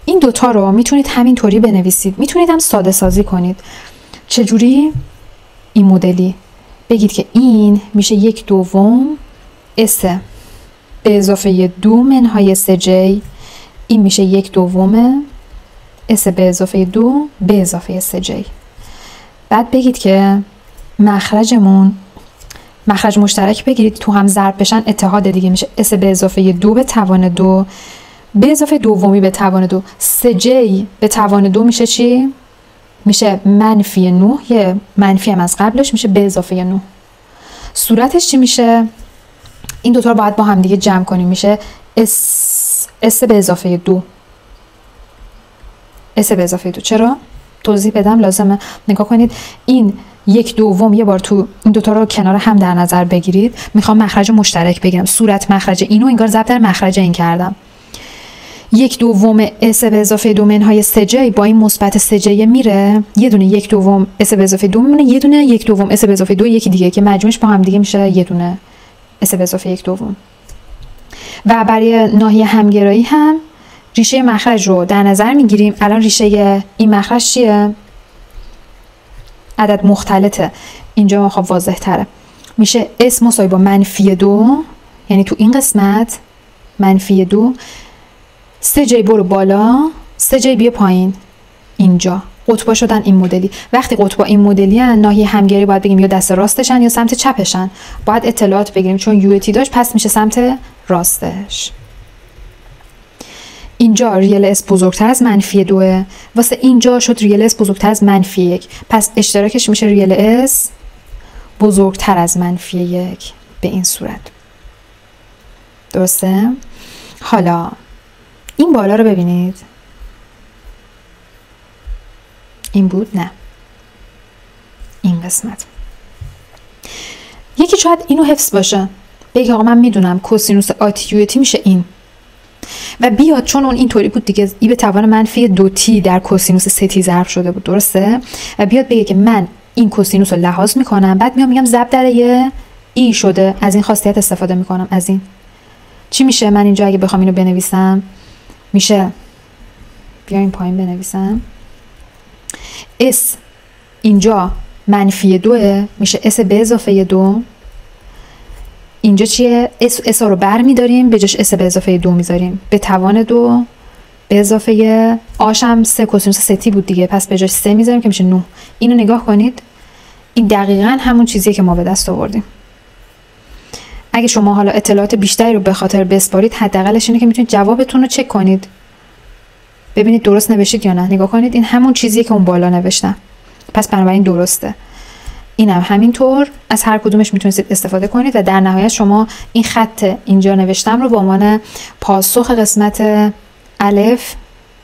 این دوتا رو میتونید همینطوری بنویسید، میتونید هم ساده سازی کنید. چجوری؟ این مدلی بگید که این میشه 1 دوم s به اضافه 2 منهای 3j، این میشه 1 دوم s به اضافه 2 به اضافه 3j. بعد بگید که مخرج مشترک بگیرید، تو هم ضرب بشن اتحاد دیگه، میشه s به اضافه 2 به توان 2 به اضافه دومی به توان 2. 3j به توان 2 میشه چی؟ میشه منفی 9، یه منفی هم از قبلش میشه به اضافه 9. صورتش چی میشه؟ این دوتا رو باید با هم دیگه جمع کنیم، میشه s به اضافه 2. s به اضافه 2 چرا؟ توضیح بدم لازمه. نگاه کنید این 1 دوم یه بار تو این دوتا رو کنار هم در نظر بگیرید. میخوام مخرج مشترک بگیرم، صورت مخرج اینو انگار ضرب در مخرج این کردم. 1 دوم s به اضافه 2 منهای 3j با این مثبت 3j میره، یه دونه 1 دوم s به اضافه 2 میمونه، یه دونه 1 دوم s به اضافه 2 یکی دیگه که مجموعش با هم دیگه میشه یه دونه s به اضافه 1 دوم. و برای ناحیه همگرایی هم ریشه مخرج رو در نظر میگیریم. الان ریشه این مخرج چیه؟ عدد مختلطه، اینجا خب واضح تره، میشه s مساوی با منفی 2، یعنی تو این قسمت منفی 2. 3j برو بالا، 3j بیا پایین اینجا، قطبا شدن این مدلی. وقتی قطبا این مدلی ان، ناحیه همگری باید بگیم یا دست راستشن یا سمت چپشن. باید اطلاعات بگیریم، چون یو تی داشت پس میشه سمت راستش. اینجا ریل اس بزرگتر از -2، واسه اینجا شد ریل اس بزرگتر از -1، پس اشتراکش میشه ریل اس بزرگتر از -1 به این صورت. درسته؟ حالا این بالا رو ببینید. این بود؟ نه، این قسمت. یکی شاید اینو حفظ باشه، بگه آقا من میدونم کوسینوس آتی یو تی میشه این، و بیاد چون اون اینطوری بود دیگه، ای به توان -2t در کوسینوس 3t ضرب شده بود. درسته؟ و بیاد بگه که من این کوسینوس رو لحاظ میکنم، بعد میام میگم ضرب در یه ای شده، از این خاصیت استفاده میکنم. از این چی میشه؟ من اینجا اگه بخوام اینو بنویسم میشه، بیایم پایین بنویسم، اس اینجا -2 میشه اس به اضافه 2. اینجا چیه؟ اس رو بر میداریم، به جاش اس به اضافه 2 میذاریم، به توان 2 به اضافه آش هم 3 کوسینوس 3t بود دیگه، پس به جاش 3 میذاریم که میشه 9. اینو نگاه کنید، این دقیقاً همون چیزیه که ما به دست آوردیم. اگه شما حالا اطلاعات بیشتری رو به خاطر بسپارید، حداقلش اینه که میتونید جوابتون رو چک کنید، ببینید درست نوشتید یا نه. نگاه کنید، این همون چیزیه که اون بالا نوشتم، پس بنابراین درسته. اینم همینطور، از هر کدومش میتونید استفاده کنید و در نهایت شما این خط اینجا نوشتم رو به عنوان پاسخ قسمت الف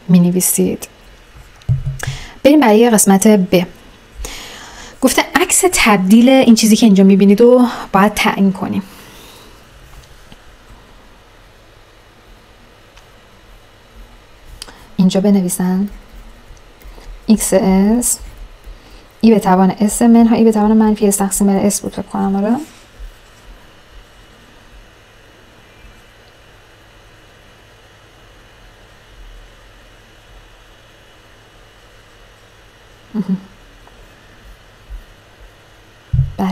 مینویسید. بریم برای قسمت ب. گفته عکس تبدیل این چیزی که اینجا میبینید رو باید تعیین کنیم. اینجا بنویسن XS ای به توان S منهای ای به توان -S تقسیم بر S بود فکر کنم. آره بله.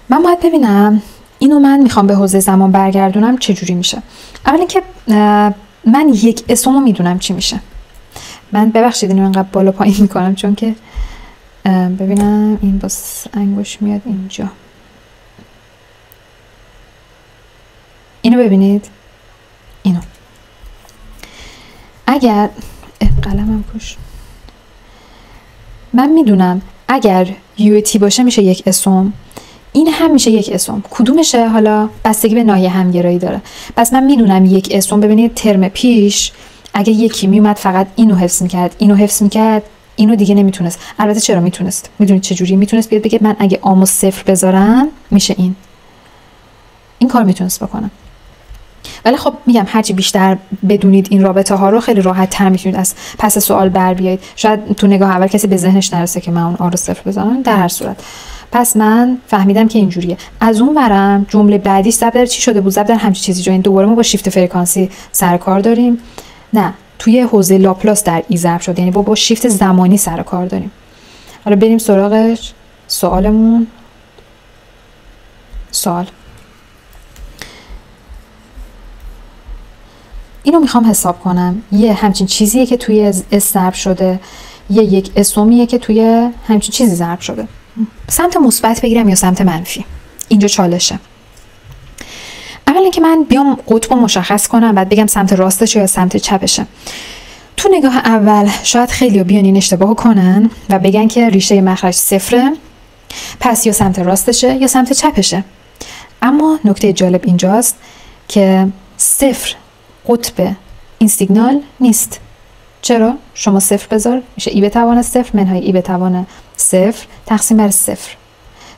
من باید ببینم اینو من میخوام به حوزه زمان برگردونم چجوری میشه. اول اینکه من یک اسمو میدونم چی میشه. من ببخشید اینو انقدر بالا پایین میکنم چون که ببینم این با انگوش میاد اینجا. اینو ببینید، اینو اگر قلمم کش، من میدونم اگر یو تی باشه میشه یک اسم، این هم میشه یک اسم. کدومشه حالا بستگی به ناحیه همگرایی داره. پس من میدونم یک اسم. ببینید ترم پیش اگه یکی میومد فقط اینو حفظ میکرد اینو دیگه نمیتونست. البته چرا میتونست؟ میدونید چه جوری میتونست؟ بیاد بگه من اگه آمو 0 بذارم میشه این کار میتونست بکنم. ولی خب میگم هرچی بیشتر بدونید این رابطه ها رو، خیلی راحت تر میتونید از پس سوال بر بیایید. شاید تو نگاه اول کسی به ذهنش نرسه که من اون آ رو 0 بذارم. در هر صورت پس من فهمیدم که اینجوریه. از اون ورم جمله بعدیش ضرب در چی شده بود؟ ضرب در همچین چیزی. این دوباره ما با شیفت فرکانسی سر کار داریم. نه، توی حوزه لاپلاس در ای ضرب شد، یعنی با شیفت زمانی سر کار داریم. حالا بریم سراغش. سوالمون سوال اینو میخوام حساب کنم. یه همچین چیزیه که توی اس ضرب شده، یک اسمیه که توی همچین چیزی ضرب شده. سمت مثبت بگیرم یا سمت منفی؟ اینجا چالشه. اول اینکه من بیام قطب رو مشخص کنم، بعد بگم سمت راستشه یا سمت چپشه. تو نگاه اول شاید خیلی بیان این اشتباه کنن و بگن که ریشه مخرج 0، پس یا سمت راستشه یا سمت چپشه. اما نکته جالب اینجاست که 0 قطب این سیگنال نیست. چرا؟ شما 0 بذار میشه ای به توان 0 منهای ای به توان 0 تقسیم بر 0.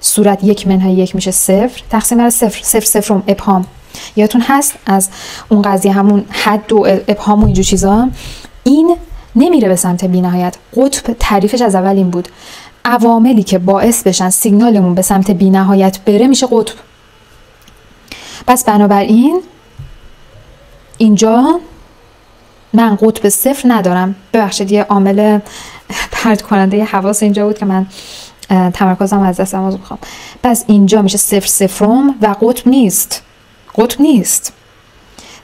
صورت 1 منهای 1 میشه 0 تقسیم بر 0. 0 0 ابهام. یادتون هست از اون قضیه همون حد و ابهام و اینجور چیزا. این نمیره به سمت بی‌نهایت. قطب تعریفش از اول این بود. عواملی که باعث بشن سیگنالمون به سمت بی‌نهایت بره میشه قطب. پس بنابراین اینجا من قطب 0 ندارم. ببخشید یه عامل پرت کننده حواس اینجا بود که من تمرکزم از دستم عذر میخوام. پس اینجا میشه 0 0 و قطب نیست.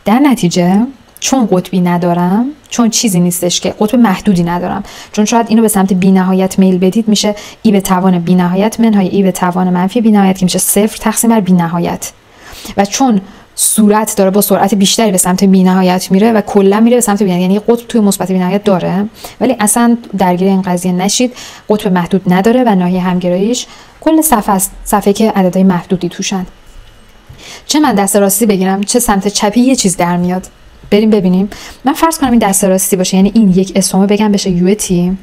در نتیجه چون قطبی ندارم، چون چیزی نیستش که قطب محدودی ندارم، چون شاید اینو به سمت بی‌نهایت میل بدید، میشه ای به توان بی‌نهایت منهای ای به توان منفی بی‌نهایت که میشه 0 تقسیم بر بی‌نهایت. و چون صورت داره با سرعت بیشتری به سمت بی‌نهایت میره و کلا میره به سمت بی‌نهایت، یعنی قطب توی مثبت بی‌نهایت داره، ولی اصلا درگیر این قضیه نشید. قطب محدود نداره و ناحیه همگراییش کل صفحه است، صفحه که عددهای محدودی توشن. چه من دست راستی بگیرم چه سمت چپی یه چیز در میاد. بریم ببینیم. من فرض کنم این دست راستی باشه، یعنی این یک اسمو بگم بشه یو تی.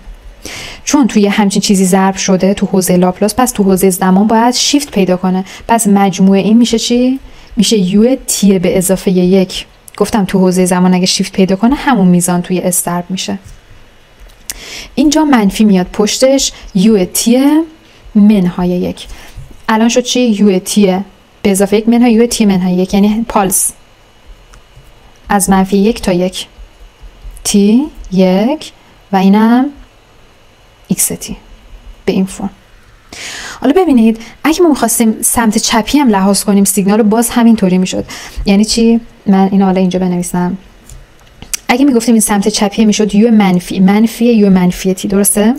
چون توی همچین چیزی ضرب شده تو حوزه لاپلاس، پس تو حوزه زمان باید شیفت پیدا کنه. پس مجموع این میشه چی؟ میشه یو تی به اضافه 1. گفتم تو حوزه زمان اگه شیفت پیدا کنه همون میزان توی اس ضرب میشه. اینجا منفی میاد پشتش، یو تی منهای 1. الان شد چی؟ یو تی به اضافه 1 منهای یو تی منهای 1، یعنی پالس از منفی 1 تا 1 تی 1 و اینم ایکس تی به این فرم. حالا ببینید اگه ما می‌خواستیم سمت چپی هم لحاظ کنیم سیگنال رو، باز همینطوری میشد. یعنی چی؟ من اینو حالا اینجا بنویسم. اگه میگفتیم این سمت چپی میشد یو منفی یو منفی تی، درسته؟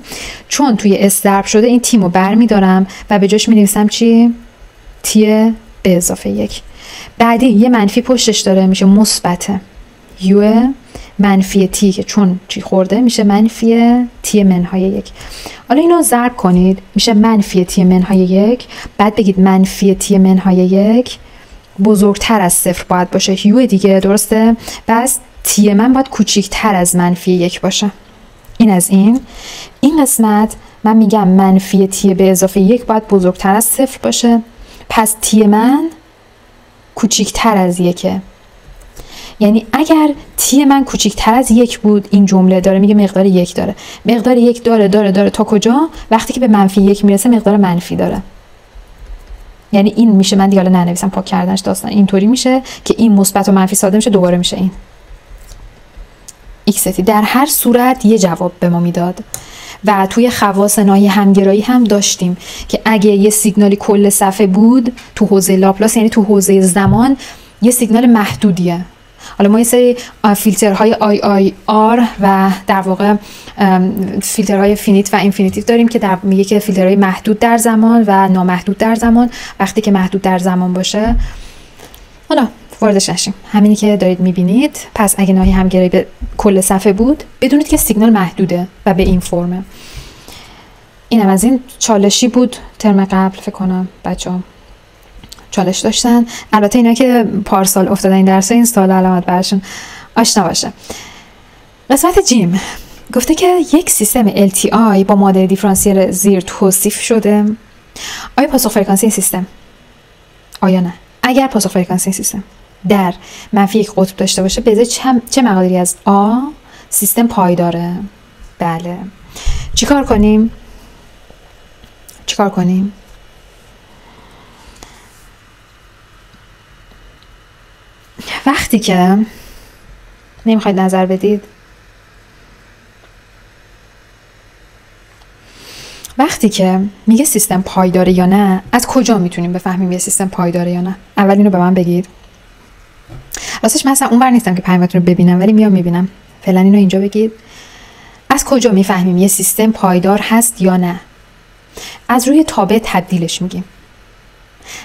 چون توی اس ضرب شده این تیمو برمی‌دارم و به جاش می‌نویسم چی؟ تی به اضافه 1. بعدی یه منفی پشتش داره، میشه مثبت یو منفی تی که چون چی خورده میشه منفی تی منهای 1. حالا اینو ضرب کنید میشه منفی تی منهای 1. بعد بگید منفی تی منهای 1 بزرگتر از 0 باید باشه، یو دیگه، درسته؟ بس تی من باید کوچیکتر از منفی 1 باشه. این از این قسمت من میگم منفی تی به اضافه 1 باید بزرگتر از 0 باشه، پس تی من کوچیکتر از 1. یعنی اگر تی من کوچیکتر از 1 بود، این جمله داره میگه مقدار 1 داره. مقدار 1 داره تا کجا؟ وقتی که به منفی 1 میرسه مقدار منفی داره. یعنی این میشه، من دیگه حالا ننویسم پاک کردنش داستان، اینطوری میشه که این مثبت و منفی ساده میشه، دوباره میشه این ایکس تی. در هر صورت یه جواب به ما میداد. و توی خواص ناحیه همگرایی هم داشتیم که اگه یه سیگنالی کل صفحه بود تو حوزه لاپلاس، یعنی تو حوزه زمان، یه سیگنال محدودیه. حالا ما یه سری فیلترهای آی آر و در واقع فیلترهای فینیت و اینفینیتیو داریم که میگه که فیلترهای محدود در زمان و نامحدود در زمان. وقتی که محدود در زمان باشه، حالا واردش نشیم، همینی که دارید میبینید. پس اگه ناحیه همگرایی به کل صفحه بود، بدونید که سیگنال محدوده و به این فرمه. اینم از این چالشی بود. ترم قبل فکر کنم بچه‌ها چالش داشتن. البته اینا که پارسال افتادن این درس، این سال علامت برشون آشنا باشه. قسمت جیم گفته که یک سیستم LTI با مدل دیفرانسیل زیر توصیف شده. آیا پاسخ فرکانسی این سیستم؟ آیا نه؟ اگر پاسخ فرکانسی سیستم در منفی 1 قطب داشته باشه، به ازای چه مقداری از آ سیستم پایداره؟ بله. چیکار کنیم؟ وقتی که نمیخواید نظر بدید، وقتی که میگه سیستم پایداره یا نه، از کجا میتونیم بفهمیم یه سیستم پایداره یا نه؟ اول اینو به من بگید. راستش من اصلا اونور نیستم که پیامتون رو ببینم، ولی میام میبینم. فعلا اینو اینجا بگید. از کجا میفهمیم یه سیستم پایدار هست یا نه؟ از روی تابع تبدیلش میگیم،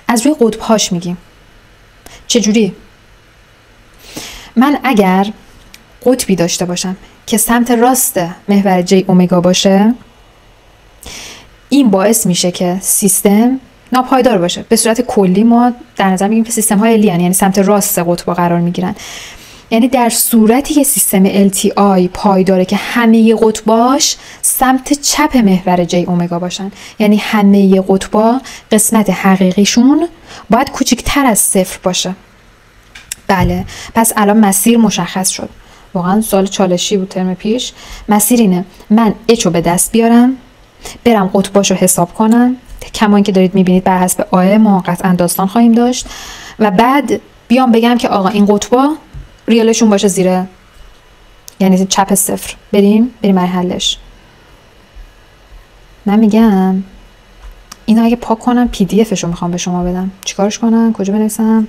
از روی قطب‌هاش میگیم. چجوری؟ من اگر قطبی داشته باشم که سمت راست محور جی اومگا باشه، این باعث میشه که سیستم ناپایدار باشه. به صورت کلی ما در نظر میگیم که سیستم های لی یعنی سمت راست قطب قرار میگیرن. یعنی در صورتی که سیستم LTI پایداره که همه قطباش سمت چپ محور جی اومگا باشن، یعنی همه قطبا قسمت حقیقیشون باید کوچکتر از 0 باشه. بله، پس الان مسیر مشخص شد. واقعا سوال چالشی بود ترم پیش. مسیر اینه من اچو به دست بیارم، برم قطباشو حساب کنم، کمان که دارید میبینید بر حسب آه ما قطعا داستان خواهیم داشت، و بعد بیام بگم که آقا این قطبا ریالشون باشه زیره، یعنی چپ 0. بریم برای حلش. من میگم اینا اگه پاک کنم PDF شو میخوام به شما بدم، چیکارش کنم؟ کجا بنویسم؟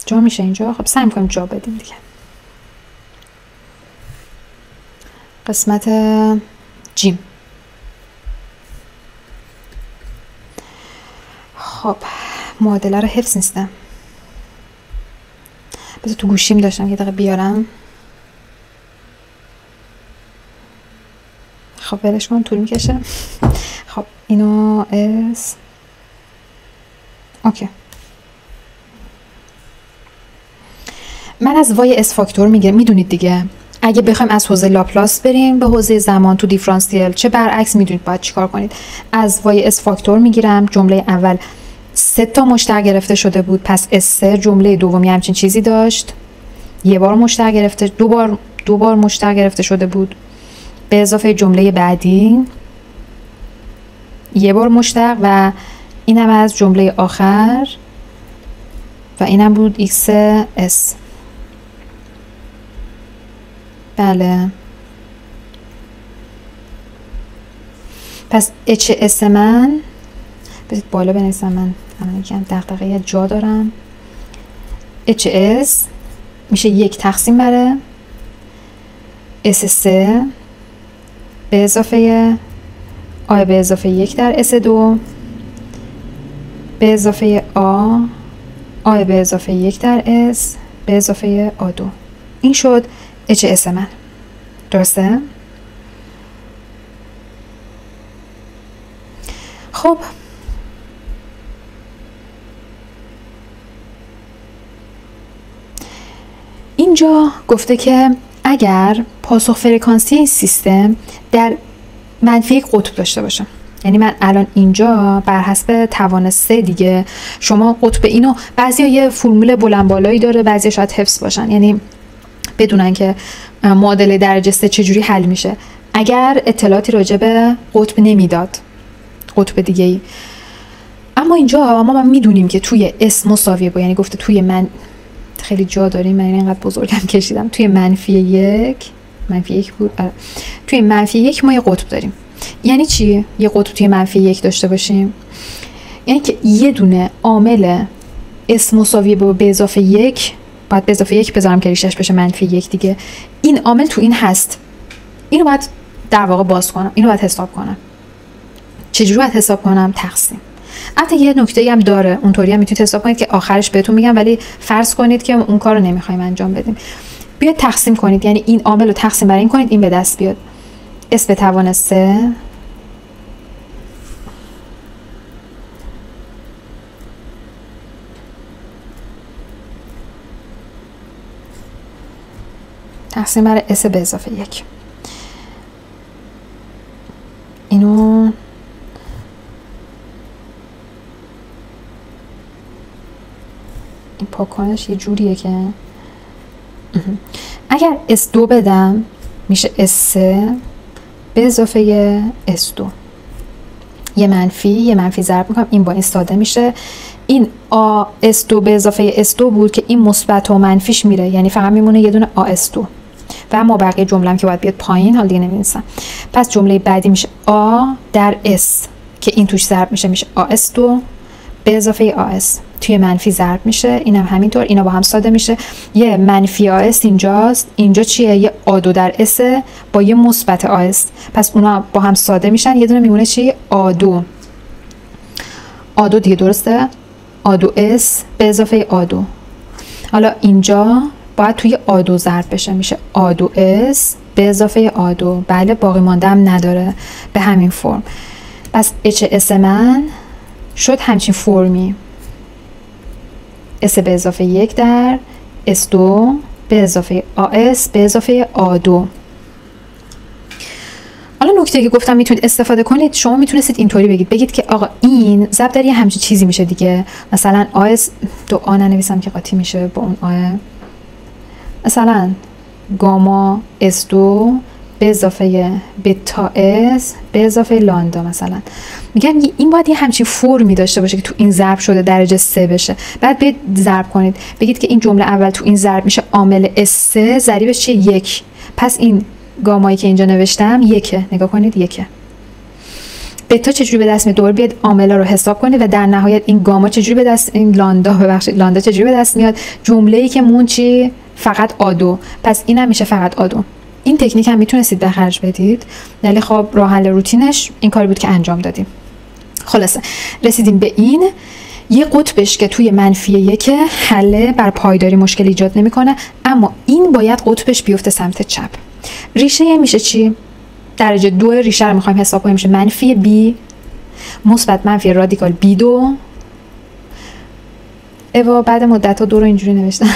جا میشه اینجا؟ خب سعی می‌کنیم جا بدیم دیگه. قسمت جیم. خب معادله رو حفظ نیستم، بذار تو گوشیم داشتم یه دقیقه بیارم. خب ولش کن، طول میکشه. خب اینو اس اوکی. من از وای اس فاکتور میگم، میدونید دیگه اگه بخوایم از حوزه لاپلاس بریم به حوزه زمان تو دیفرانسیل چه برعکس، میدونید باید چیکار کنید. از وای اس فاکتور میگیرم، جمله اول 3 تا مشتق گرفته شده بود، پس اس جمله دومی همچین چیزی داشت، یه بار مشتق گرفته، دو بار مشتق گرفته شده بود، به اضافه جمله بعدی یه بار مشتق و اینم از جمله آخر و اینم بود ایکس اس. بله پس اچ اس من بذارید بالا بنویسم، من یکم دغدغه جا دارم. اچ اس میشه 1 تقسیم بر اس 3 به اضافه آ به اضافه 1 در اس 2 به اضافه آ به اضافه 1 در اس به اضافه آ 2. این شد اچ اس من. درسته؟ خب اینجا گفته که اگر پاسخ فرکانسی این سیستم در منفی 1 قطب داشته باشه، یعنی من الان اینجا بر حسب توان 3 دیگه شما قطب اینو، بعضیا یه فرمول بلند بالایی داره، بعضیا شاید حفظ باشن، یعنی بدونن که معادله درجه 3 چجوری حل میشه اگر اطلاعاتی راجع به قطب نمیداد، قطب دیگه ای. اما اینجا ما میدونیم که توی اس مساویه با، یعنی گفته توی من خیلی جا داریم، من اینقدر بزرگم کشیدم، توی منفی 1 بود. توی منفی 1 ما یه قطب داریم. یعنی چی یه قطب توی منفی 1 داشته باشیم؟ یعنی که یه دونه عامل اس مساویه با به اضافه 1 باید به اضافه 1 بذارم که ریشش بشه منفی 1 دیگه. این عامل تو این هست، اینو باید در واقع باز کنم، اینو باید حساب کنم. چجوری باید حساب کنم؟ تقسیم. البته یه نکته‌ای هم داره، اونطوری هم میتونید حساب کنید که آخرش بهتون میگم، ولی فرض کنید که اون کارو نمیخوایم انجام بدیم. بیاید تقسیم کنید، یعنی این عامل رو تقسیم بر این کنید، این به دست بیاد. اس به توان 3 تقسیم بر اس به اضافه 1. اینو این پاکانش یه جوریه که اگر S2 بدم میشه S3 به اضافه S2، یه منفی ضرب میکنم، این با این ساده میشه. این S2 به اضافه S2 بود که این مثبت و منفیش میره، یعنی فقط میمونه یه دونه S2 و ما بقیه جمله هم که باید بیاد پایین، حال دیگه نمی‌نویسم. پس جمله بعدی میشه A در S که این توش ضرب میشه AS2 به اضافه AS، توی منفی ضرب میشه، اینم همینطور، اینا با هم ساده میشه. یه منفی AS اینجاست، اینجا چیه؟ یه A2 در S با یه مثبت AS، پس اونا با هم ساده میشن، یه دونه میمونه چی؟ A2 دیگه، درسته؟ A2S به اضافه A2. حالا اینجا باید توی A2 ضرب بشه، میشه A2S به اضافه A2. بله باقی مانده هم نداره به همین فرم. پس HS من شد همچین فرمی، S به اضافه 1 در S2 به اضافه AS به اضافه A2. حالا نکته که گفتم میتونید استفاده کنید، شما میتونستید اینطوری بگید که آقا این ضرب در یه همچین چیزی میشه دیگه، مثلا AS دو آ ننویسم که قاطی میشه با اون آ، مثلا گاما S2 به اضافه بتا S به اضافه لاندا. مثلا میگم این باید یه همچین فرمی داشته باشه که تو این ضرب شده درجه 3 بشه. بعد بیاید ضرب کنید، بگید که این جمله اول تو این ضرب میشه عامل S3 ضریبش چیه؟ 1. پس این گامایی که اینجا نوشتم 1، نگاه کنید 1. بتا چجوری به دست میاد؟ دوباره بیاد عاملا رو حساب کنید و در نهایت این گاما چجوری به دست، این لاندا چجوری به دست میاد؟ جمله‌ای که مون چی؟ فقط آدو. پس این هم میشه فقط آدو. این تکنیک هم میتونستید به خرج بدید، ولی خب راه حل روتینش این کاری بود که انجام دادیم. خلاصه رسیدیم به این یه قطبش که توی -1 حل بر پایداری مشکل ایجاد نمیکنه، اما این باید قطبش بیفته سمت چپ. ریشه میشه چی؟ درجه 2 ریشه رو میخوایم حساب کنیم، میشه -b مثبت منفی رادیکال b2. ایوا بعد مدت ها 2 رو اینجوری نوشتم.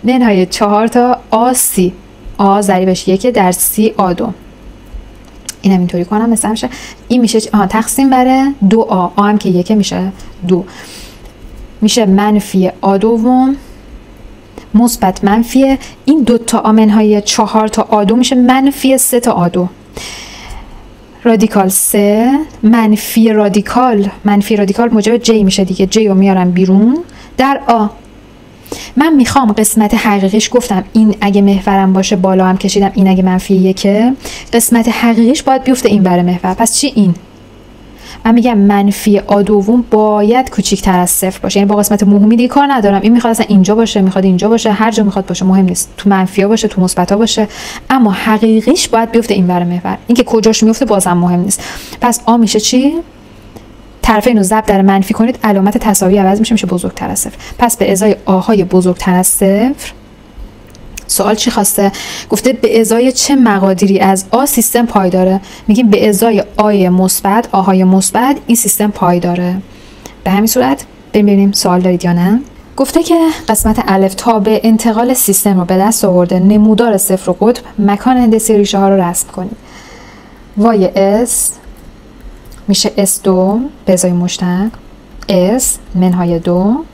منهای 4 تا a c a ضریبش 1 در c a2. اینم اینطوری کنم مثلا میشه این میشه تقسیم بر 2a هم که 1 میشه 2 میشه منفی a دوم مثبت منفی این 2 تا a منهای 4 تا a2 میشه منفی 3 تا a2 رادیکال 3 منفی رادیکال موجب j میشه دیگه. j رو میارم بیرون در a. من میخوام قسمت حقیقیش، گفتم این اگه محورم باشه بالا هم کشیدم، این اگه -1 قسمت حقیقیش باید بیفته این بره محور. پس چی این؟ من میگم منفی a دوم باید کوچیک‌تر از 0 باشه، یعنی با قسمت موهومی دیگه کار ندارم. این میخواد اصلا اینجا باشه، میخواد اینجا باشه، هر جا میخواد باشه مهم نیست، تو منفیا باشه تو مثبتا باشه، اما حقیقیش باید بیفته این بره محور. اینکه کجاش میفته بازم مهم نیست. پس a میشه چی؟ طرفین رو ضرب در منفی کنید، علامت تساوی عوض میشه بزرگتر از 0. پس به ازای آهای بزرگتر از 0 سوال چی خواسته؟ گفته به ازای چه مقادیری از آ سیستم پایداره؟ میگیم به ازای آی مثبت، آهای مثبت این سیستم پایداره. به همین صورت ببینیم سوال دارید یا نه. گفته که قسمت الف تا به انتقال سیستم رو به دست آورده، نمودار صفر و قطب مکان هندسی ریشه ها رو رسم کنید. وای اس میشه S2 به ازای مشتق S منهای 2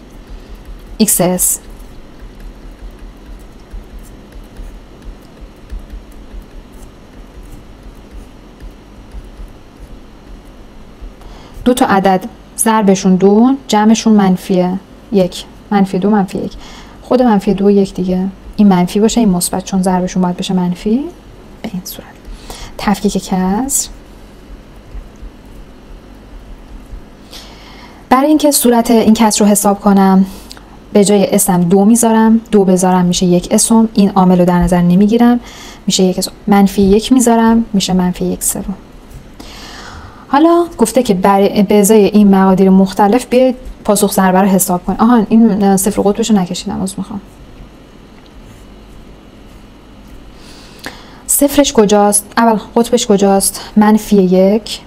XS. دو تا عدد ضربشون 2 جمعشون -1 -2 -1 خود -2 1 دیگه، این منفی باشه این مثبت، چون ضربشون باید بشه منفی. به این صورت تفکیک کسر. برای اینکه صورت این کسر رو حساب کنم به جای اسم 2 میذارم، 2 بذارم میشه 1 اسم، این عامل رو در نظر نمیگیرم میشه 1 اسم، -1 میذارم میشه -1 سوم. حالا گفته که به ازای این مقادیر مختلف بیاید پاسخ ضربه رو حساب کنید. آها این صفر قطبش رو نکشیدم، عذر میخوام. صفرش کجاست؟ اول قطبش کجاست؟ -1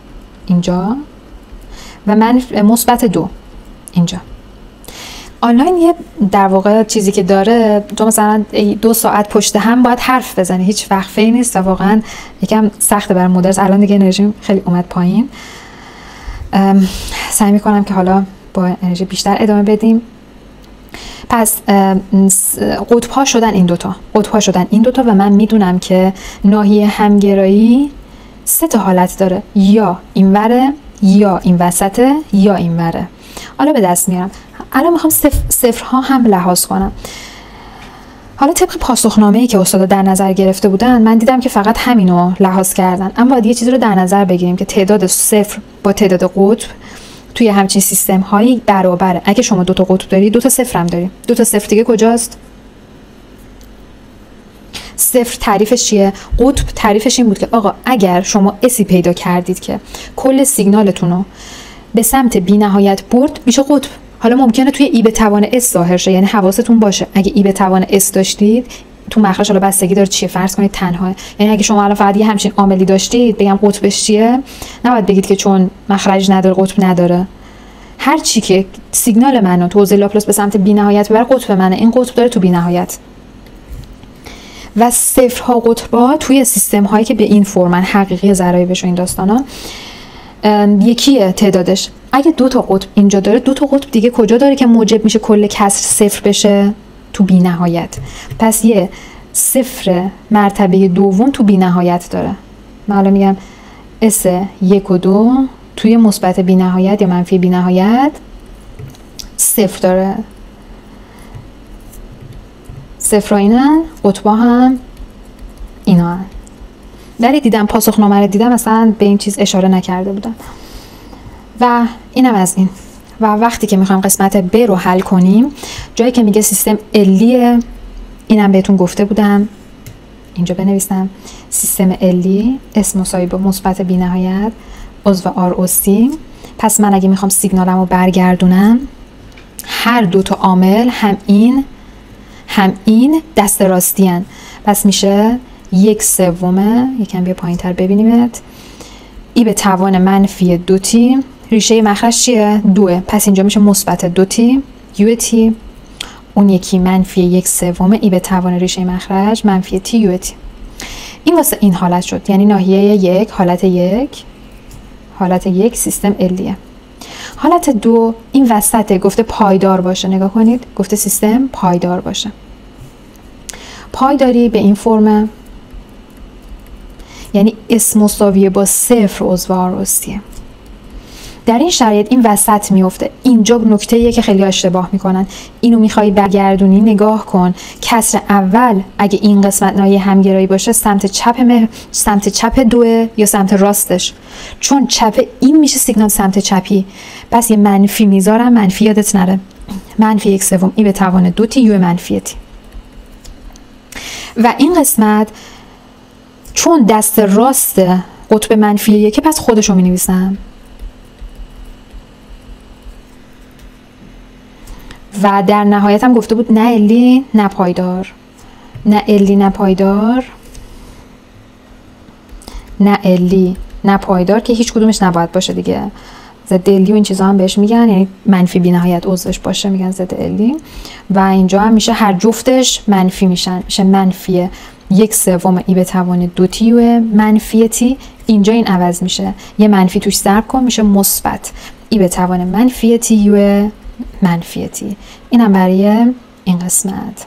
اینجا و مثبت 2 اینجا. آنلاین یه در واقع چیزی که داره، تو مثلا 2 ساعت پشت هم باید حرف بزنی، هیچ وقفه‌ای نیست و واقعا یکم سخته برای مدرس. الان دیگه انرژیم خیلی اومد پایین، سعی میکنم که حالا با انرژی بیشتر ادامه بدیم. پس قطب‌ها شدن این دوتا و من میدونم که ناحیه همگرایی 3 تا حالت داره، یا اینوره یا این وسطه یا اینوره. حالا به دست میارم. الان میخوام صفرها هم لحاظ کنم. حالا طبق پاسخنامه‌ای که استادا در نظر گرفته بودن من دیدم که فقط همینو لحاظ کردن، اما باید یه چیزی رو در نظر بگیریم که تعداد صفر با تعداد قطب توی همچین سیستم هایی برابره. اگه شما 2 تا قطب داری 2 تا صفر هم داری، 2 تا صفر دیگه کجاست؟ صفر تعریفش چیه؟ قطب تعریفش این بود که آقا اگر شما اسی پیدا کردید که کل سیگنالتون رو به سمت بی نهایت برد میشه قطب. حالا ممکنه توی ای به توان اس ظاهر شه، یعنی حواستون باشه اگه ای به توان اس داشتید تو مخرج، حالا بستگی داره چیه، فرض کنید تنها، یعنی اگه شما الان فقط یه همچین عاملی داشتید بگم قطبش چیه، نباید بگید که چون مخرج نداره قطب نداره. هر چی که سیگنال منو تو حوزه لاپلاس به سمت بی نهایت ببره قطب منه، این قطب داره تو بی نهایت. و صفرها قطبا توی سیستم هایی که به این فرمن، حقیقی ضرایبش و این داستانا، یکیه تعدادش. اگه 2 تا قطب اینجا داره، 2 تا قطب دیگه کجا داره که موجب میشه کل کسر صفر بشه؟ تو بی نهایت. پس یه صفر مرتبه دوم تو بی نهایت داره. من حالا میگم اس 1 و 2 توی مثبت بی نهایت یا منفی بی نهایت صفر داره. صفر اینن، قطبا هم اینا هن. ولی دیدم پاسخنامه رو دیدم اصلا به این چیز اشاره نکرده بودن. و اینم از این. و وقتی که میخوایم قسمت ب رو حل کنیم، جایی که میگه سیستم الیه، اینم بهتون گفته بودم، اینجا بنویسم سیستم الی اسم مساوی با مثبت بی نهایت عضو آر او سی. پس من اگه میخوام سیگنالم رو برگردونم، هر دو تا عامل هم این دست راستی هن. پس میشه 1/3، یکم بیا پایین تر ببینیمت، ای به توان منفی 2t، ریشه مخرج چیه؟ 2، پس اینجا میشه مثبت 2t یو تی، اون یکی منفی 1/3 ای به توان ریشه مخرج منفی t یو تی. این واسه این حالت شد، یعنی ناحیه 1 حالت یک سیستم الیه. حالت 2 این وسطه، گفته پایدار باشه. نگاه کنید، گفته سیستم پایدار باشه. پایداری به این فرمه، یعنی اسم مساویه با 0 عضو آر او سیه. در این شرایط این وسط میفته. اینجا نکته‌ایه که خیلی اشتباه میکنن. اینو میخوای برگردونی، نگاه کن کسر اول اگه این قسمت ناحیه همگرایی باشه سمت چپ 2 یا سمت راستش، چون چپ این میشه سیگنال سمت چپی. پس یه منفی میذارم، منفی یادت نره، منفی 1/3 ای به توان 2t یو منفی تی. و این قسمت چون دست راست قطب منفی 1، پس خودشو مینویسم. و در نهایت هم گفته بود نه الی نه پایدار، نه الی نه پایدار، نه الی نه پایدار، که هیچ کدومش نباید باشه دیگه. ضد الی و این چیزا هم بهش میگن، یعنی منفی بی نهایت عضوش باشه میگن ضد الی. و اینجا هم میشه هر جفتش منفی میشن، میشه منفی 1/3 ای به توان 2t یو منفی تی. اینجا این عوض میشه، یه منفی توش ضرب کن میشه مثبت ای به توان منفی تی یو منفی تی. اینم برای این قسمت.